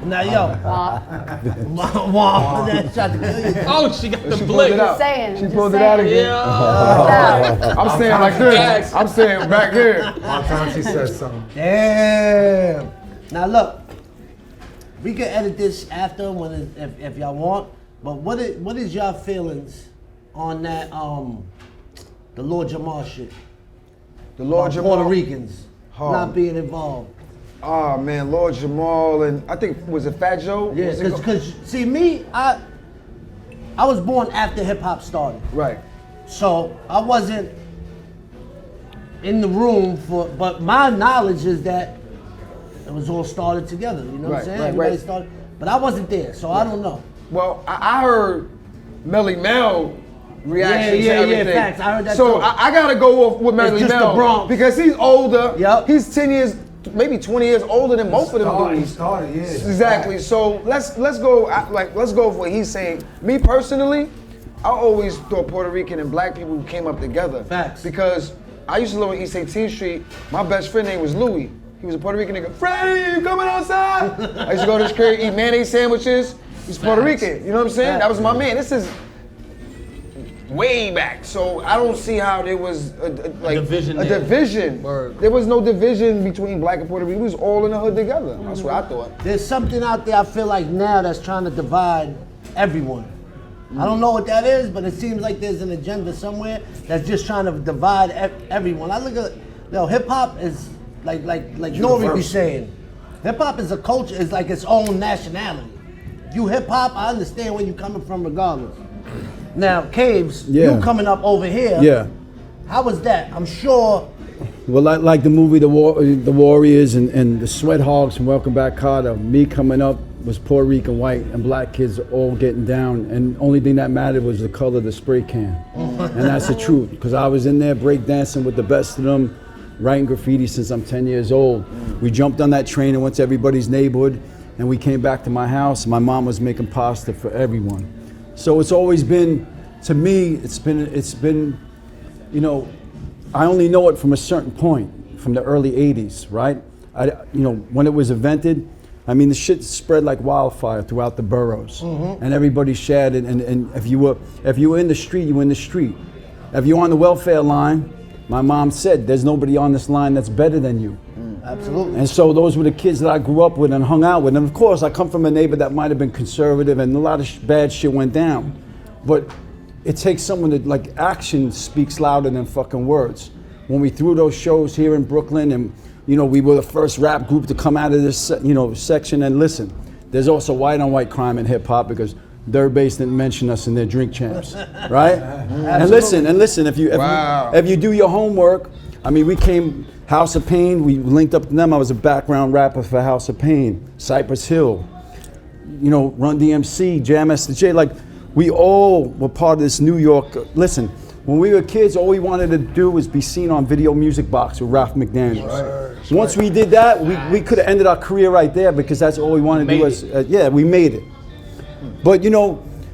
Now, yo. Wow. That shot to Oh, she got the She pulled blick. it out. saying. She just pulled it saying. out again. Yeah. I'm saying like this. I'm saying back here. One time she said something. Damn. Now look, we can edit this after when if y'all want. But what is y'all feelings on that the Lord Jamar shit? The Lord About Jamal. Puerto Ricans Oh. not being involved. Oh man, Lord Jamal and I think was it Fat Joe? Yeah, Was it because see me, I was born after hip hop started, right. so I wasn't in the room for. But my knowledge is that it was all started together. You know what I'm Right, saying? right, Everybody right. started, but I wasn't there, so I don't know. Well, I heard Melly Mel reaction Yeah, to everything. facts. I heard that so too. I gotta go off with Melly just the Mel Bronx. because he's older. Yep. He's 10 years, maybe 20 years older than both of them He dudes. started, yeah. Exactly. So let's go let's go with what he's saying. Me personally, I always thought Puerto Rican and black people came up together. Facts. Because I used to live on East 18th Street. My best friend name was Louis. He was a Puerto Rican nigga. Freddie, you coming outside? I used to go to his crib, eat mayonnaise sandwiches. He's Puerto Rican, you know what I'm saying? That was my man. This is way back. So I don't see how there was a division. There was no division between black and Puerto Rican. We was all in the hood together. That's what I thought. There's something out there I feel like now that's trying to divide everyone. I don't know what that is, but it seems like there's an agenda somewhere that's just trying to divide everyone. I look at, hip hop is like Nori be saying, hip hop is a culture, it's like its own nationality. You hip hop, I understand where you're coming from regardless. Now, Kaves, you coming up over here. Yeah. How was that? I'm sure. Well, like the movie The Warriors and the Sweat Hogs from Welcome Back Kotter, me coming up was Puerto Rican, white, and black kids all getting down, and only thing that mattered was the color of the spray can. And that's the truth, because I was in there breakdancing with the best of them, writing graffiti since I'm 10 years old. We jumped on that train and went to everybody's neighborhood, and we came back to my house. My mom was making pasta for everyone. So it's always been, to me, it's been, you know, I only know it from a certain point, from the early 80s, right? When it was invented, I mean, the shit spread like wildfire throughout the boroughs, and everybody shared it. And if you were in the street, you were in the street. If you're on the welfare line, my mom said, "There's nobody on this line that's better than you." Absolutely. And so those were the kids that I grew up with and hung out with. And of course, I come from a neighbor that might have been conservative, and a lot of bad shit went down. But it takes someone that, like, action speaks louder than fucking words. When we threw those shows here in Brooklyn, and we were the first rap group to come out of this, section. And listen, there's also white on white crime in hip hop because Third Base didn't mention us in their drink champs, right? And listen, if you do your homework, I mean, we came House of Pain. We linked up to them. I was a background rapper for House of Pain, Cypress Hill, Run DMC, Jam STJ. Like, we all were part of this New York. Listen, when we were kids, all we wanted to do was be seen on Video Music Box with Ralph McDaniels. Once we did that, we could have ended our career right there because that's all we wanted to do was, we made it. But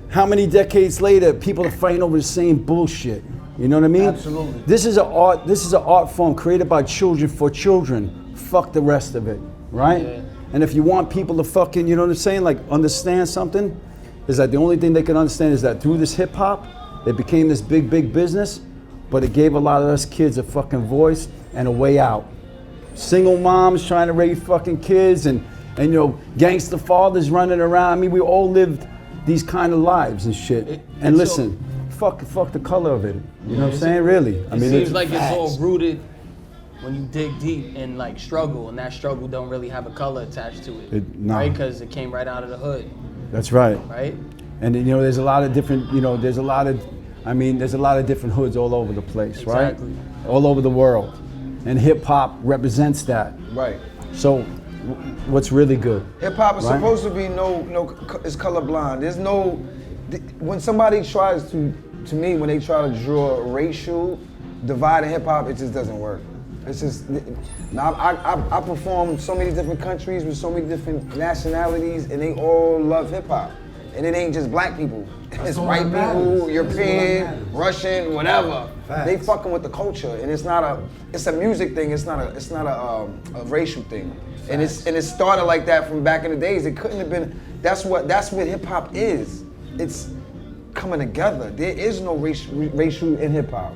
how many decades later, people are fighting over the same bullshit? You know what I mean? Absolutely. This is an art form created by children for children. Fuck the rest of it, right? Yeah. And if you want people to fucking, like understand something, is that the only thing they can understand is that through this hip hop, it became this big business, but it gave a lot of us kids a fucking voice and a way out. Single moms trying to raise fucking kids and gangster fathers running around. I mean, we all lived these kind of lives and shit. And listen, fuck the color of it. You know what I'm saying? Really. It seems like it's all rooted when you dig deep in like struggle, and that struggle don't really have a color attached to it, right? Because it came right out of the hood. That's right. Right. And there's a lot of different, there's a lot of different hoods all over the place, right? All over the world. And hip hop represents that. Right. So what's really good? Hip hop is supposed to be it's colorblind. There's no, when somebody tries to me, when they try to draw a racial divide in hip hop, it just doesn't work. It's just, now I perform so many different countries with so many different nationalities, and they all love hip hop. And it ain't just black people. It's white people, European, Russian, whatever. Facts. They fucking with the culture, and it's a music thing. It's not a racial thing. Facts. And it started like that from back in the days. It couldn't have been. That's what hip hop is. It's coming together. There is no racial in hip hop.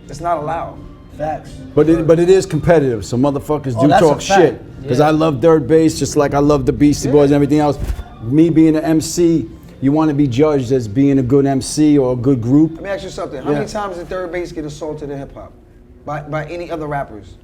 It's not allowed. Facts. But it is competitive. So motherfuckers do talk shit. Because I love Third Base just like I love the Beastie Boys and everything else. Me being an MC, you want to be judged as being a good MC or a good group. Let me ask you something. How many times did Third Base get assaulted in hip hop by any other rappers?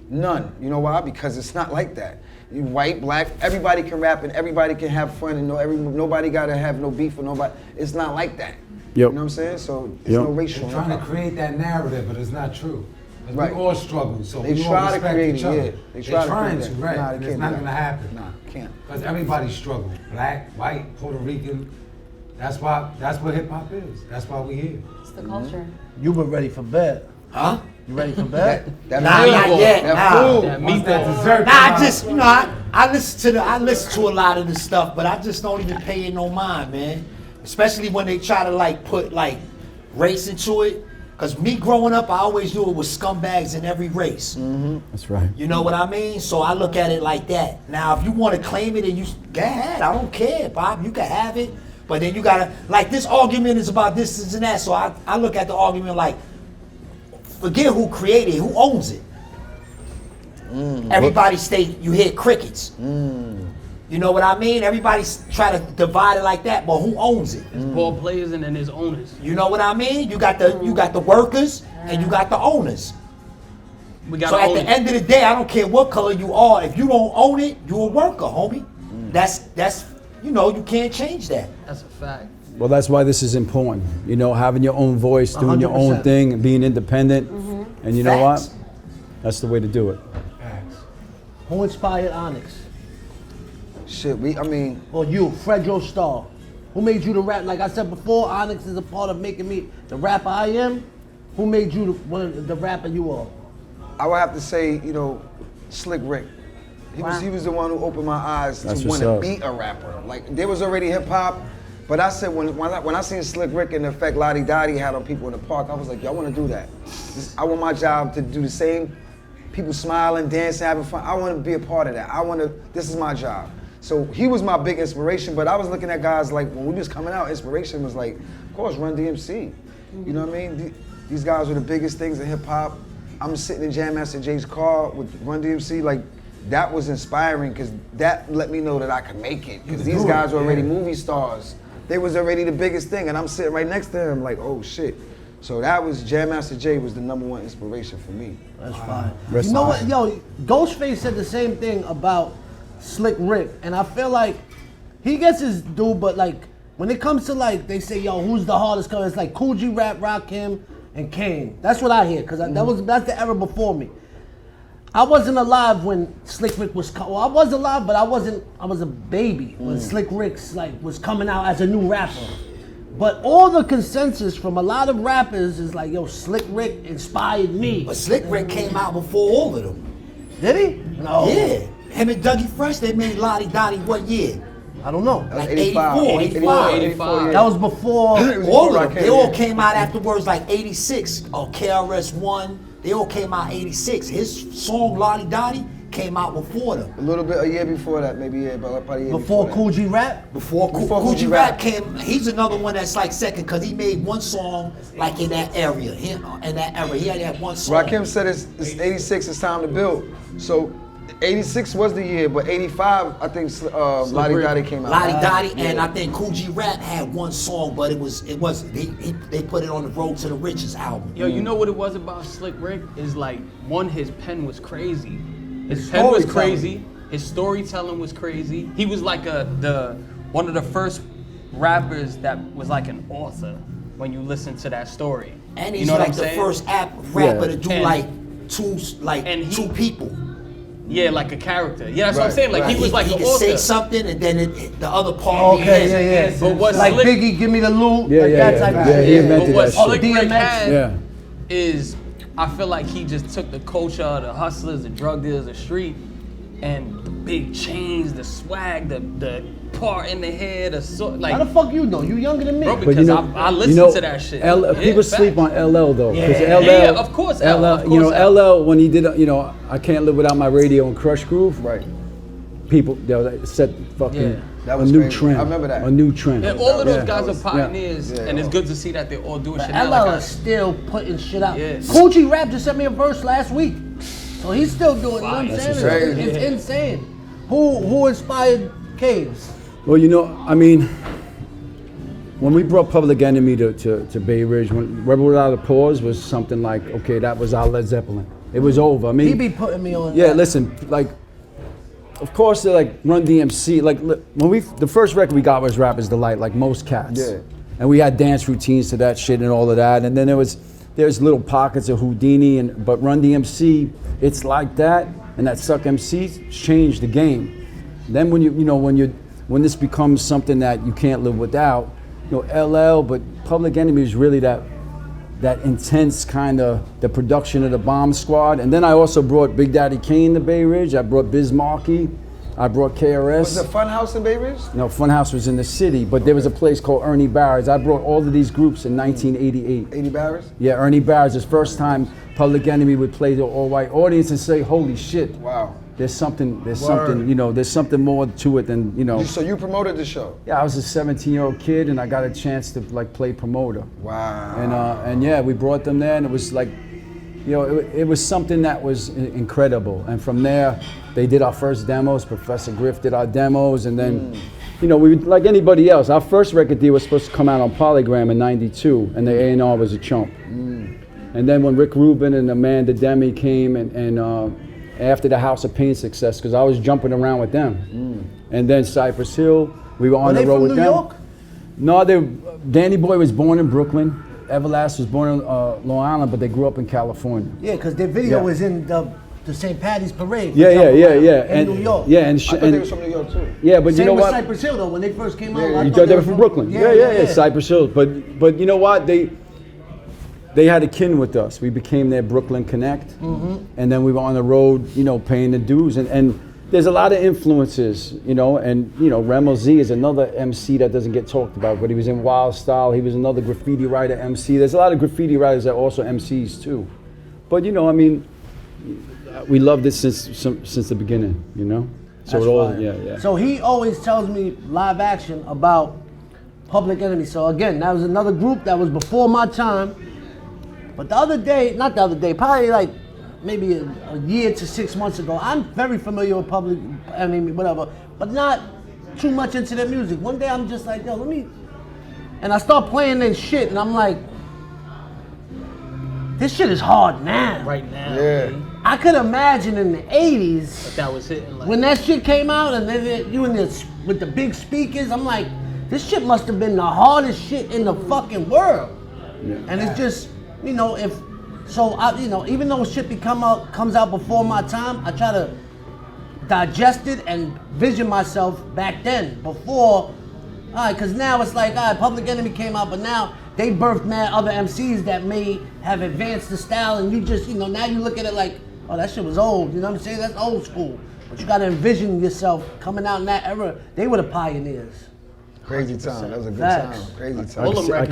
None. You know why? Because it's not like that. You white, black, everybody can rap and everybody can have fun and nobody got to have no beef with nobody. It's not like that. Yep. You know what I'm saying? So it's no racial. They're trying to create that narrative, but it's not true. Right. We all struggle, so they we try all respect each other. Yeah. They're trying to, right? Nah, it's not gonna happen. Nah, can't. Because everybody struggles. Black, white, Puerto Rican. That's what hip hop is. That's why we here. It's the culture. You been ready for bed? Huh? You ready for bed? Nah, not yet. That food. That meat, that dessert. Nah, I just, I listen to a lot of this stuff, but I just don't even pay it no mind, man. Especially when they try to like put like race into it. Because me growing up, I always knew it was scumbags in every race. That's right. You know what I mean? So I look at it like that. Now, if you want to claim it and you go ahead, I don't care, Bob. You can have it. But then you gotta, like, this argument is about this and that. So I look at the argument like, forget who created it, who owns it. Everybody you hear crickets. You know what I mean? Everybody's try to divide it like that, but who owns it? There's ball players and then there's owners. You know what I mean? You got the workers and you got the owners. We got So at the end of the day, I don't care what color you are. If you don't own it, you're a worker, homie. That's you know, you can't change that. That's a fact. Well, that's why this is important. You know, having your own voice, doing your own 100%. thing, and being independent. And you know Facts. what? That's the way to do it. Who inspired Onyx? Shit, Or you, FREDRO STARR. Who made you the rap? Like I said before, Onyx is a part of making me the rapper I am. Who made you one of the rapper you are? I would have to say, you know, Slick Rick. He was the one who opened my eyes That's to what's want up. to be a rapper. Like, there was already hip hop, but I said when I seen Slick Rick and the effect Lottie Dottie had on people in the park, I was like, yo, I want to do that. I want my job to do the same. People smiling, dancing, having fun. I want to be a part of that. This is my job. So he was my big inspiration, but I was looking at guys like, when we was coming out, inspiration was like, of course, Run DMC. You know what I mean? These guys were the biggest things in hip hop. I'm sitting in Jam Master Jay's car with Run DMC, like, that was inspiring because that let me know that I could make it. Because these guys were already movie stars. They was already the biggest thing, and I'm sitting right next to him like, oh shit. So that was, Jam Master Jay was the #1 inspiration for me. That's fine. Rest You know in what, peace. yo, Ghostface said the same thing about Slick Rick, and I feel like he gets his due, but like when it comes to like they say, yo, who's the hardest cover? It's like Cool G Rap, Rakim, and Kane. That's what I hear, cause that's the era before me. I wasn't alive when Slick Rick was. Well, I was alive, but I wasn't. I was a baby when Slick Rick's like was coming out as a new rapper. But all the consensus from a lot of rappers is like, yo, Slick Rick inspired me. But Slick Rick came out before all of them. Did he? No. Yeah. Him and Dougie Fresh, they made Lottie Dottie what year? I don't know. Like 85. 85. That was before. All of them. They all came out afterwards, like 86 or KRS-One. They all came out 86. His song Lottie Dottie came out before them. A little bit, a year before that, maybe about a year Before that. Cool G Rap? Before Cool G Rap came, he's another one that's like second because he made one song like in that area, in that era. He had that one song. Rakim said it's 86, it's time to build. So 86 was the year, but 85, I think Lottie Dottie came out. Lottie Dottie, and I think Cool G Rap had one song, but it wasn't. They put it on the Road to the Riches album. Yo, you know what it was about Slick Rick? Is like, one, his pen was crazy. His pen was crazy. His storytelling was crazy. He was like one of the first rappers that was like an author when you listen to that story. And he's you know like what I'm the saying? first rapper to do And- two people. Yeah, like a character. Yeah, that's what I'm saying. Like he was like he an could author. say something and then the other part. Okay, yeah. But what Like Slick, Biggie, give me the loot. Yeah, like yeah, that type yeah. of Yeah, shit. he invented but what that shit. Slick Rick DMX. had Yeah. is, I feel like he just took the culture of the hustlers, the drug dealers, the street, and the big chains, the swag, the part in the head, like. How the fuck you know? You younger than me. Bro, But because you know, I listened you know, to that shit. People sleep on LL though, because Yeah. LL. Yeah, of course, L, of you know, course, LL when he did, you know, I Can't Live Without My Radio and Crush Groove. Right. People, they set fucking Yeah. That a was new crazy. trend. I remember that. A new trend. And all of those Yeah. guys are pioneers, yeah. and it's good to see that they're all doing But shit now. LL Like is still putting shit out. Yeah. Cool G Rap just sent me a verse last week. So he's still doing, you know what I'm That's saying? what's up. It's insane. Who inspired Caves? Well, you know, I mean, when we brought Public Enemy to Bay Ridge, when Rebel Without a Pause was something like, okay, that was our Led Zeppelin. It was over. I mean, He be putting me on. yeah, that. listen, like, of course, they're like Run DMC. Like, when the first record we got was Rapper's Delight, like most cats. Yeah. And we had dance routines to that shit and all of that. And then there's little pockets of Houdini, but Run DMC, it's like that, and that Suck MC changed the game. Then when this becomes something that you can't live without, you know, LL, but Public Enemy is really that intense kind of the production of the Bomb Squad. And then I also brought Big Daddy Kane to Bay Ridge. I brought Biz Markie. I brought KRS. Was the Funhouse in Bay Ridge? No, Funhouse was in the city, but there was a place called Ernie Barrett's. I brought all of these groups in 1988. 80 Barrett's? Yeah, Ernie Barrett's. His first time Public Enemy would play the all-white audience and say, "Holy shit!" Wow. There's something, you know, there's something more to it than, you know. So you promoted the show? Yeah, I was a 17-year-old kid, and I got a chance to like play promoter. Wow. And yeah, we brought them there, and it was like, you know, it was something that was incredible. And from there, they did our first demos. Professor Griff did our demos, and then, you know, we like anybody else. Our first record deal was supposed to come out on Polygram in '92, and the A&R was a chump. And then when Rick Rubin and Amanda Demi came, and after the House of Pain success, because I was jumping around with them, and then Cypress Hill, we were on the road with them. New York? No, Danny Boy was born in Brooklyn. Everlast was born in Long Island, but they grew up in California. Yeah, because their video was in the St. Patty's Parade. Yeah. In New York. Yeah, and I thought they were from New York too. Yeah, but Same you know with what? Cypress Hill though. When they first came out, You thought they were from Brooklyn. Yeah, Cypress Hill. But you know what? They had a kin with us. We became their Brooklyn Connect, and then we were on the road, you know, paying the dues. And there's a lot of influences, you know. And you know, Remo Z is another MC that doesn't get talked about, but he was in Wild Style. He was another graffiti writer MC. There's a lot of graffiti writers that are also MCs too. But you know, I mean, we loved it since the beginning, you know. So That's it all, fine. yeah. So he always tells me live action about Public Enemy. So again, that was another group that was before my time. But the other day, not the other day, probably like maybe a year to 6 months ago, I'm very familiar with Public Enemy, whatever, but not too much into their music. One day I'm just like, yo, and I start playing this shit, and I'm like, this shit is hard now. Right now. Yeah. I could imagine in the 80s, But that was hitting like. when that shit came out, and then you in this with the big speakers, I'm like, this shit must have been the hardest shit in the fucking world. And it's just, you know, you know, even though shit comes out before my time, I try to digest it and vision myself back then, before, because now it's like, Public Enemy came out, but now they birthed mad other MCs that may have advanced the style, and you just, you know, now you look at it like, oh, that shit was old, you know what I'm saying? That's old school. But you gotta envision yourself coming out in that era. They were the pioneers. Crazy time. That was a good Facts. time. Crazy I time.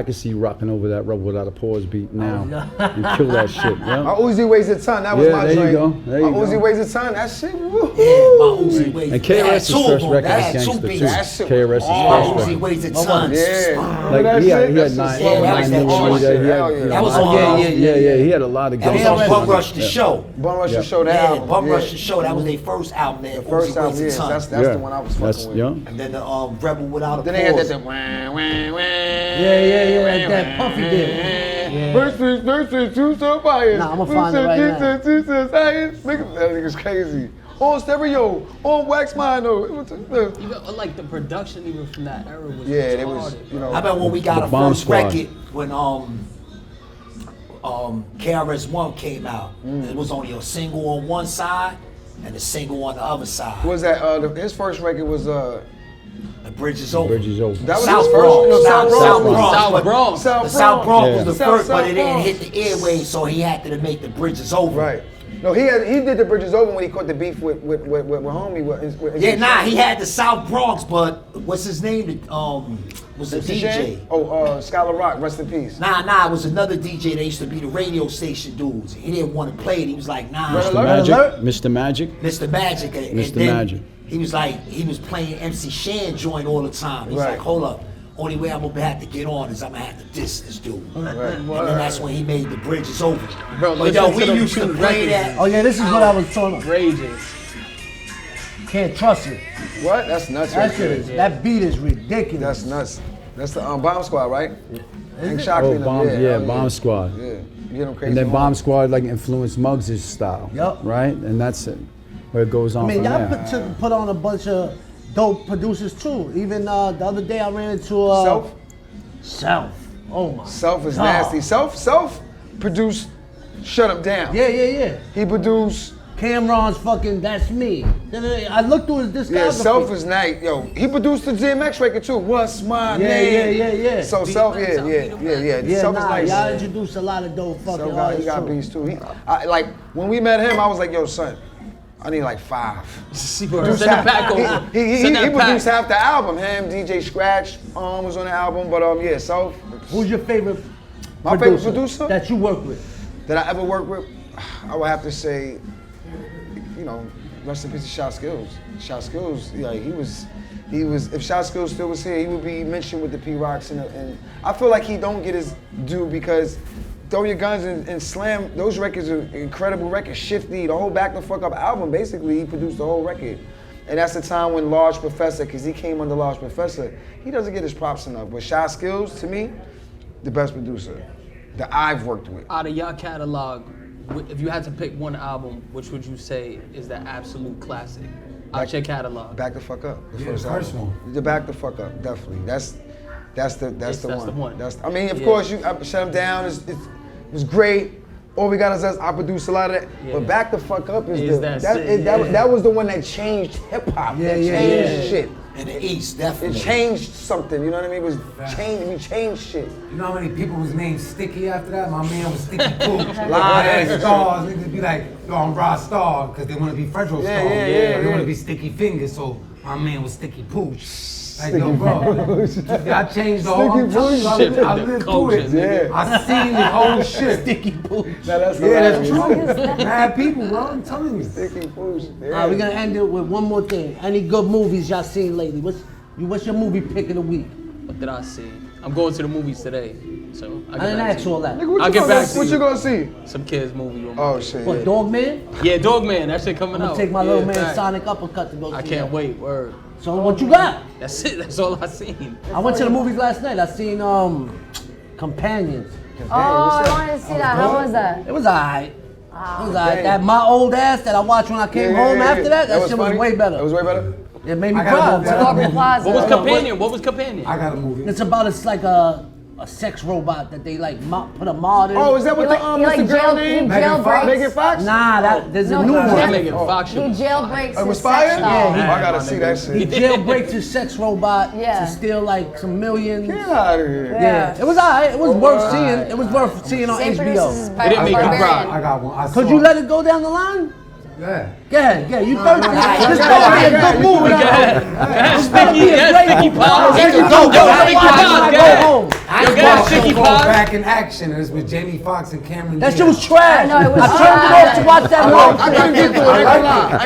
could see you rocking over that Rubber Without a Pause beat now and kill that shit. Yeah. My Uzi weighs a ton. That was my there joint. you go. There you My Uzi go. weighs a ton. That shit. Woo. Yeah, my Uzi weighs. And KRS's first record was gangster too. That shit was KRS's My first Uzi record. weighs a ton. Yeah. Like he had That's 9 slow. that was that millimeter. Hell yeah. That was on. Yeah. He had a lot of That was gangster on shit. Bum Rush the Show. Bum Rush Yeah. the show. That Yeah, album. Bum Yeah. Rush the Show. That was their first album. That The first Uzi album. weighs a Yeah. ton. That's the one I was That's fucking with. And then the Rebel Without a Then they had Pause. that. Yeah, that Puffy did. Versus two so fire. Nah, I'ma find it right now. That nigga's crazy. On stereo, on wax mono. Even like the production, even from that era was. Yeah, it was. retarded. You know. I remember when we got The our Bomb first Squad. record when KRS-One came out. It was only a single on one side and a single on the other side. What was that? His first record was The Bridge is Over. Bridge is over. that was South his Bronx. first. No, South Bronx. South Bronx. South but Bronx. The South Bronx was the South first, but it didn't Bronx. hit the airwaves, so he had to make The Bridge is Over. Right. No, he did the Bridges Over when he caught the beef with homie. He had the South Bronx, but what's his name? Was the DJ. Scholar Rock, rest in peace. Nah, it was another DJ that used to be the radio station dudes. He didn't want to play it. He was like, nah. Red Mr. Alert? Magic. Mr. Magic. Mr. Magic. And Mr. then Magic. He was playing MC Shan joint all the time. He's Right. like, hold up. Only way I'm gonna have to get on is I'm gonna have to diss this dude. Right. And then that's when he made The Bridge is Over. Bro, But yo, listen we to the used to two play records. that. Oh yeah, this is what I was talking about. Outrageous. Can't trust it. What? That's nuts. That right shit there. is, that beat is ridiculous. That's nuts. That's the Bomb Squad, right? Hank Shockley Oh, and them, Bomb, yeah, hell Bomb Squad. Yeah, you get them crazy. And then hard. Bomb Squad like influenced Muggs' style. Yup. Right? And that's it. Where it goes on I mean, from y'all there. put on a bunch of dope producers too. Even the other day I ran into Self. Oh my. Self is God. nasty. Self produced Shut Him Down. Yeah. He produced. Cameron's fucking That's Me. I looked through his discography. Yeah, Self is nice. Yo, he produced the DMX record too. What's my name? Yeah. So Self, yeah. Yeah, Self is nice. y'all introduced a lot of dope fucking Self he artists got too. beats too. Like when we met him, I was like, yo, son, I need like 5. Send it back over. He Send that produced back. half the album. Him, DJ Scratch was on the album, but yeah. So Who's your favorite my favorite producer that you work with? that I ever worked with? I would have to say, you know, rest in peace to Shot Skills. Shot Skills, like he was. If Shot Skills still was here, he would be mentioned with the P-Rocks, and I feel like he don't get his due because Throw Your Guns and Slam, those records are incredible records. Shifty, the whole Back the Fuck Up album, basically, he produced the whole record. And that's the time when Large Professor, because he came under Large Professor, he doesn't get his props enough. But Shot Skills, to me, the best producer that I've worked with. Out of your catalog, if you had to pick one album, which would you say is the absolute classic? Out your catalog. Back the Fuck Up. The Yeah, first one. The Back the Fuck Up, definitely. That's the one. one. I mean, of course, I Shut Him Down. It was great. All We Got Is Us. I produced a lot of that. Yeah. But Back the Fuck Up Is that was the one that changed hip hop. Yeah, that yeah, changed yeah. shit. In the East, It definitely. changed something. You know what I mean? It was we changed shit. You know how many people was named Sticky after that? My man was Sticky Pooch. A Yeah, lot yeah, of stars. Niggas be like, yo, I'm Rod Star, because they want to be FREDRO Star. They want to be Sticky Fingers, so my man was Sticky Pooch. Like, yo, bro, I changed the whole Sticky Pooch. I lived through it. Yeah. I seen the whole shit. Sticky Pooch. That's That's true. Mad people, bro, I'm telling you. Sticky Pooch. All right, we're gonna end it with one more thing. Any good movies y'all seen lately? What's your movie pick of the week? What did I see? I'm going to the movies today, so I didn't ask all that. Nigga, I'll get back to what you. you gonna see? Some kids movie. On Oh shit. What, Dog Man? Yeah, Dog Man. That shit coming I'm gonna out. take my little man fact. Sonic Uppercut to go see I can't that. wait. Word. So what you got? That's it. That's all I seen. I went to the movies last night. I seen Companions. Oh, I wanted to see that. How was that? It was alright. It was alright. That My Old Ass that I watched when I came home after that shit was way better. That was way better? It made me I gotta cry. go Aubrey Plaza. What was Companion? What was Companion? I got a movie. It's about it's like a sex robot that they like put a mod in. Oh, is that what what's the girl name? Megan Fox? Nah, there's a new That one. Megan Fox He shit. jailbreaks It was his fire? sex Oh, doll. I gotta see that He shit. jailbreaks his sex robot Yeah. to steal like some millions. Get out of here. Yeah, it was alright. It was worth seeing. It was worth seeing on Same producers as HBO. It didn't make you cry. Barbarian. I got one. I Could saw you it. let it go down the line? Yeah. Go ahead, you thirsty. yeah, This yeah, better be a yeah, good yeah, movie. Go ahead. Go ahead, Sticky. be a Yes, great Sticky movie. Pod. There you Yo, go. Sticky Watch it when Pod. I Go go ahead. home. Yo, go ahead, Sticky Called Pod. Back in Action. It's with Jamie Foxx and Cameron That Diaz. shit was trash. I know, it was I turned it off to watch that long. I couldn't get through it. I ain't gonna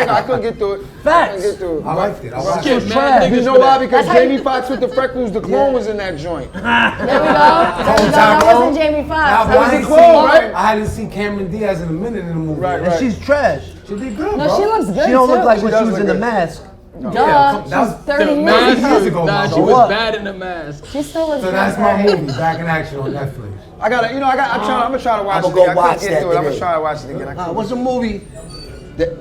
lie. I couldn't get through it. Facts. I couldn't get through it. I liked it. I watched Get it. mad trash. niggas You know for why? that. Because Jamie Foxx with the freckles, the clone was in that joint. There we go. That wasn't Jamie Foxx. Now, That was I a ain't clone, seen- right? I hadn't seen Cameron Diaz in a minute in the movie. Right, And she's trash. She did good, No, bro. she looks good She don't too. look like when does she was look in the good. mask. Duh. that was She's 30 The years mask ago. years ago, Nah, man. she So was what? bad in the mask. She still looks So good. that's my right? movie, Back in Action on Netflix. I gotta, I'm gonna try to watch I'ma it go again. I watch couldn't get that through it. I'm gonna today. try to watch it again. I couldn't. What's a movie?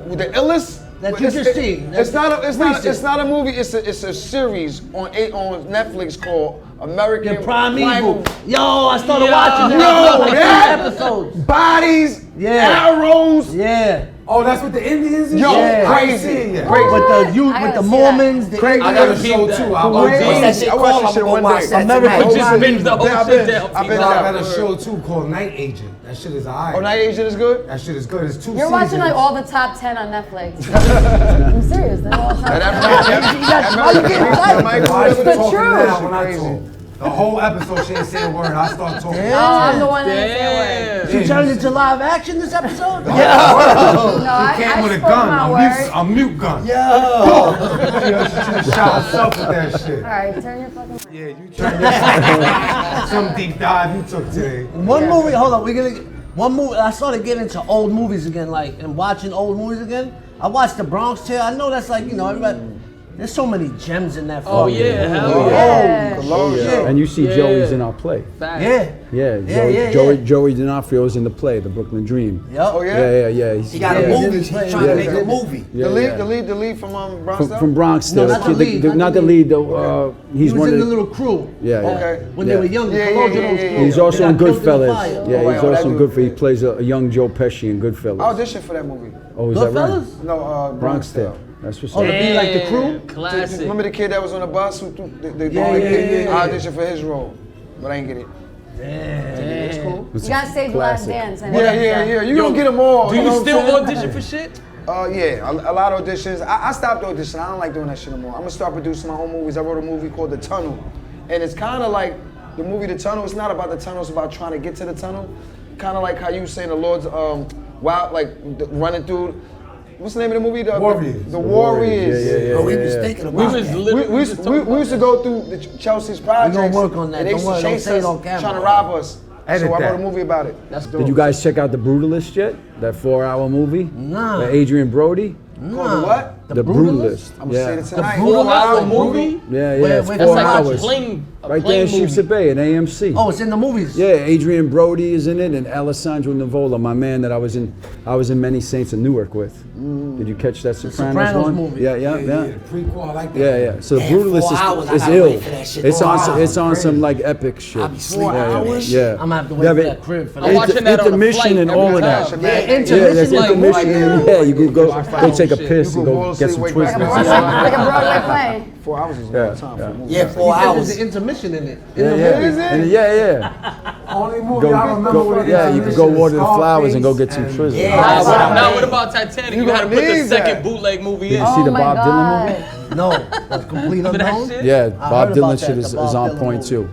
With the illest That you just seen. It's not Recent. a movie. It's a series on Netflix called American The Primeval. Primeval. Yo, I started Yo. watching Yo, that. Like that- 3 episodes. Bodies, Yeah. arrows. Yeah. Oh, that's what the Indians is? Yo, Yeah. I ain't seen it crazy, yet. crazy. With the youth, I with the gotta see that. Mormons, the Crazy. I got a show too. I What's that watched shit I called? watched I'm that shit gonna one watch day. that American tonight. Just binge the whole Yeah, I shit binged. down. I binged I out. got a show too called Night Agent. That shit is alright. Oh, Night Agent is good. That shit is good. It's 2 You're seasons. watching like all the top 10 on Netflix. I'm serious. They're all top 10. Why you getting excited? Why is she the talking truth. now when I talk? The whole episode she ain't say a word. I start talking. Oh, I'm the one that didn't say a word. She turned into live action this episode? No, I Came with a spoke gun, my a word. mute gun. Yo. She shot herself with that shit. All right, turn your fucking. Yeah, you turned this. Some deep dive you took today. One movie, hold on, one movie, I started getting into old movies again, like, and watching old movies again. I watched The Bronx Tale. I know that's like, everybody, there's so many gems in that film. Oh yeah, hell Yeah. Yeah. And you see Yeah. Joey's in our play. yeah. Yeah. Yeah, Yeah, Joey D'Onofrio's in the play, The Brooklyn Dream. Yep. Oh yeah. Yeah. He got a Yeah. movie. He's trying to make a movie. Yeah, The lead from Bronx. From Bronx. No, the not the kid- lead, not the lead. Though. He He's was one in of the little crew. Yeah. Okay. When they were young, Yeah, Cologeno's yeah. crew. He's also They in got killed the Goodfellas. fire. Yeah, Oh, he's wow, also that in dude- Goodfellas. He plays a young Joe Pesci in Goodfellas. I auditioned for that movie. Oh, is that right? Goodfellas? No, Bronx Tale. That's what's Oh, to up. be like the crew? Classic. Remember the kid that was on the bus who threw the Yeah, yeah. I auditioned for his role, but I didn't get it. Damn. You gotta save the last Classic. dance. I know Yeah. that. You don't get them all. Do know you what I'm still saying? audition for shit? Yeah, a lot of auditions. I stopped auditioning. I don't like doing that shit no more. I'm gonna start producing my own movies. I wrote a movie called The Tunnel, and it's kind of like the movie The Tunnel. It's not about the tunnel. It's about trying to get to the tunnel. Kind of like how you were saying the Lord's wild, like running through. What's the name of the movie? Warriors. The Warriors. Oh, we was thinking about that. We used to go through the Chelsea's projects. We gonna work on that. And they used Don't to worry, don't chase say it us, on camera. trying to rob us. Edit So I that. wrote a movie about it. That's dope. Did you guys check out The Brutalist yet? That 4-hour movie? Nah. With Adrian Brody? Called the what? The Brutalist. I'm gonna say it tonight. 4-hour movie? Yeah, Where- it's where- 4 that's like a hours. Right there in Sheep's Bay at AMC. Oh, it's in the movies. Yeah, Adrian Brody is in it, and Alessandro Nivola, my man that I was in Many Saints of Newark with. Did you catch that Sopranos one? movie. Yeah. The prequel, I like that. Yeah. So Man, Brutalist 4 hours, I is gotta ill. wait for that shit. It's 4 on hours, it's on crazy. some like epic shit. I be sleeping on that shit. Yeah. I'm gonna have to wait for that crib for that. I'm watching that on the intermission flight and every all of time. that. Yeah, Yeah, intermission. there's like, intermission. And, yeah, you could go take a piss You and go go fall get asleep, some wake Twizzlers. back up. Like a Broadway play. 4 hours is a long time for a movie. Yeah, 4 There's hours. an intermission in it. Yeah. Only movie I remember with Yeah, you could go water the flowers and go get some Scarface Twizzlers. Yeah. Now what about Titanic? You had to put the need second that. bootleg movie Did in. you see the my Bob God. Dylan movie? No, that's complete Remember that unknown. shit? Yeah, I Bob heard Dylan about shit that, is the Bob on Dylan point movie. too.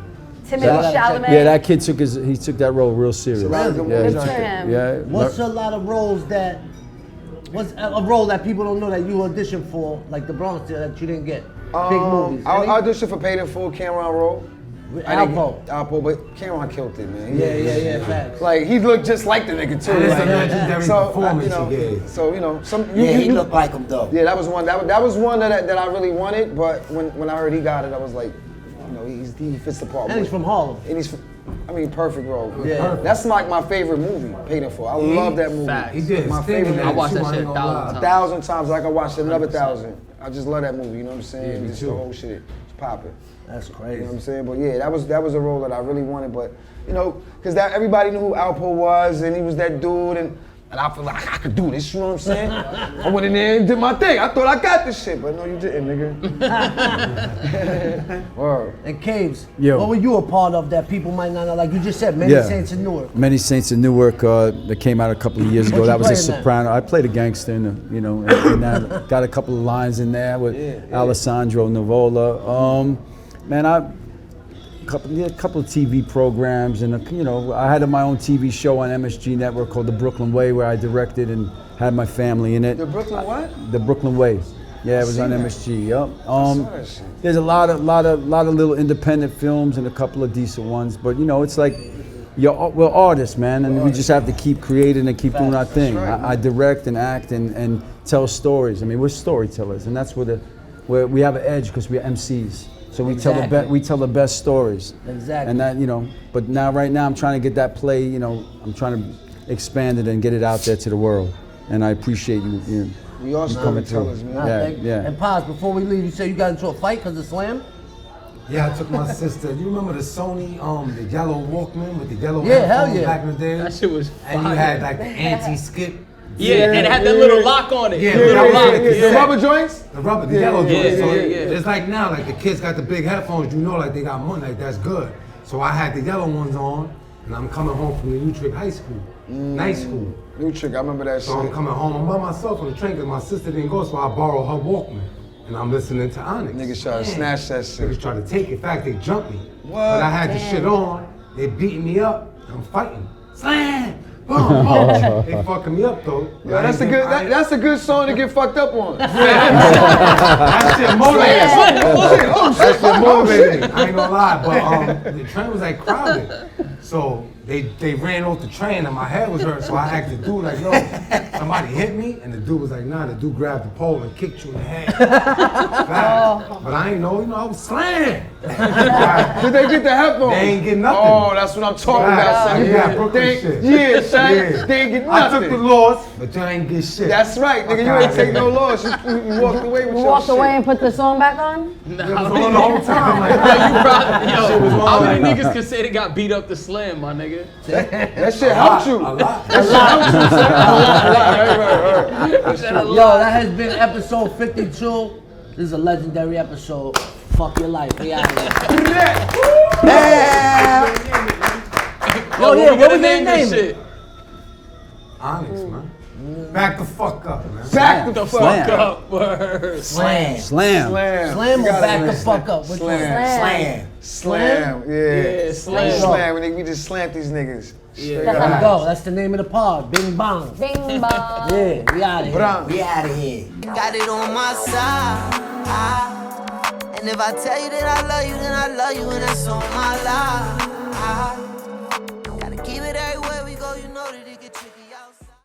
Timothy Chalamet. Yeah, that kid took that role real serious. Really? Yeah, Good for him. yeah. What's a lot of roles that? What's a role that people don't know that you auditioned for, like the Bronx did, that you didn't get? Big movies. I auditioned for Paid in Full, Cameron role. Alpo, but Cameron killed it, man. Yeah, facts. Like he looked just like the nigga too. And it's a Like, legendary performance you know, he gave. So you know, Yeah, he looked like him though. Yeah, that was one. That was one that I really wanted. But when I heard he got it, I was like, you know, he fits the part. And he's from Harlem. And he's, perfect role. Yeah. That's like my favorite movie, Paid in Full. I love that movie. Facts. He did My his thing favorite in I that watched too, that I shit ain't gonna 1,000 lie. 1,000 times. I can watch it another 1,000. I just love that movie. You know what I'm saying? me Just too. the whole shit. It's popping. That's You crazy. know what I'm saying? But yeah, that was a role that I really wanted. But you know, because everybody knew who Alpo was, and he was that dude, and I feel like I could do this. You know what I'm saying? I went in there and did my thing. I thought I got this shit, but no, you didn't, nigga. Word. And Caves, Yo. what were you a part of that people might not know? Like you just said, Many Yeah. Saints in Newark. Many Saints in Newark that came out a couple of years ago. What you That was a play in that? soprano. I played a gangster, and that got a couple of lines in there with Alessandro Nivola. Man, a couple of TV programs, and I had my own TV show on MSG Network called The Brooklyn Way, where I directed and had my family in it. The Brooklyn what? The Brooklyn Way. Yeah, it was on seen that. MSG. Yep. saw that shit. There's a lot of little independent films and a couple of decent ones, but it's like we're artists, man, and we just have to keep creating and keep doing our thing. right, I direct and act and tell stories. I mean, we're storytellers, and that's where we have an edge because we're MCs. So we tell the best stories. Exactly. And that but right now I'm trying to get that play. I'm trying to expand it and get it out there to the world. And I appreciate you. We all storytellers, man. Nah, thank you. And Paz, before we leave, you said you got into a fight because of Slam? Yeah, I took my sister. You remember the Sony, the yellow Walkman with the yellow Yeah, hell headphones yeah. back in the day? That shit was And you fire. had like the anti-skip. Yeah, and it had that little lock on it. Yeah, The little lock. The rubber joints? The rubber, the yellow joints. yeah, So yeah. it's like now, like the kids got the big headphones, like they got money, like that's good. So I had the yellow ones on, and I'm coming home from the Utrecht High School, night school. New trick, I remember that So I'm shit. coming home, I'm by myself on the train because my sister didn't go, so I borrowed her Walkman. And I'm listening to Onyx. Niggas try to snatch that Niggas shit. tried to take it. In fact, they jumped me. What? But I had the shit on. They beating me up. I'm fighting. Slam! Boom, boom. They fucking me up though. Yo, that's a good song to get fucked up on. That shit motivated That shit motivated me. I ain't gonna lie, but the train was like crowded. So they ran off the train and my head was hurt, so I asked the dude like, yo, somebody hit me? And the dude was like, nah, the dude grabbed the pole and kicked you in the head. But I ain't know, I was slammed. Did they get the headphones? They ain't get nothing. Oh, that's what I'm talking about, son. You got Brooklyn shit. Yeah, son. Yeah. They ain't get I nothing. took the loss, but you ain't get shit. That's right, nigga. You ain't take no loss. You walked away with You your walked shit. away and put the song back on? It was on the whole time. Like, How many niggas can say they got beat up to Slam, my nigga? That shit helped you. a lot. That shit helped you, son. Right. Yo, that has been episode 52. This is a legendary episode. Fuck your life. We out of here. Yo, yeah, what we gonna name it? Onyx, man. Back the fuck up, man. Back the Slam. fuck up. Word. Slam. Slam. Slam. Slam You or gotta back the understand. fuck up? Which one? Slam. Slam. Slam. Yeah. Yeah, slam. Slam. We just slammed these niggas. Yeah. That's Let's how go. That's the name of the pod. Bing bong. Bing bong. Yeah, we out of here. Bram. We out of here. Got it on my side. And if I tell you that I love you, then I love you, and that's on my life.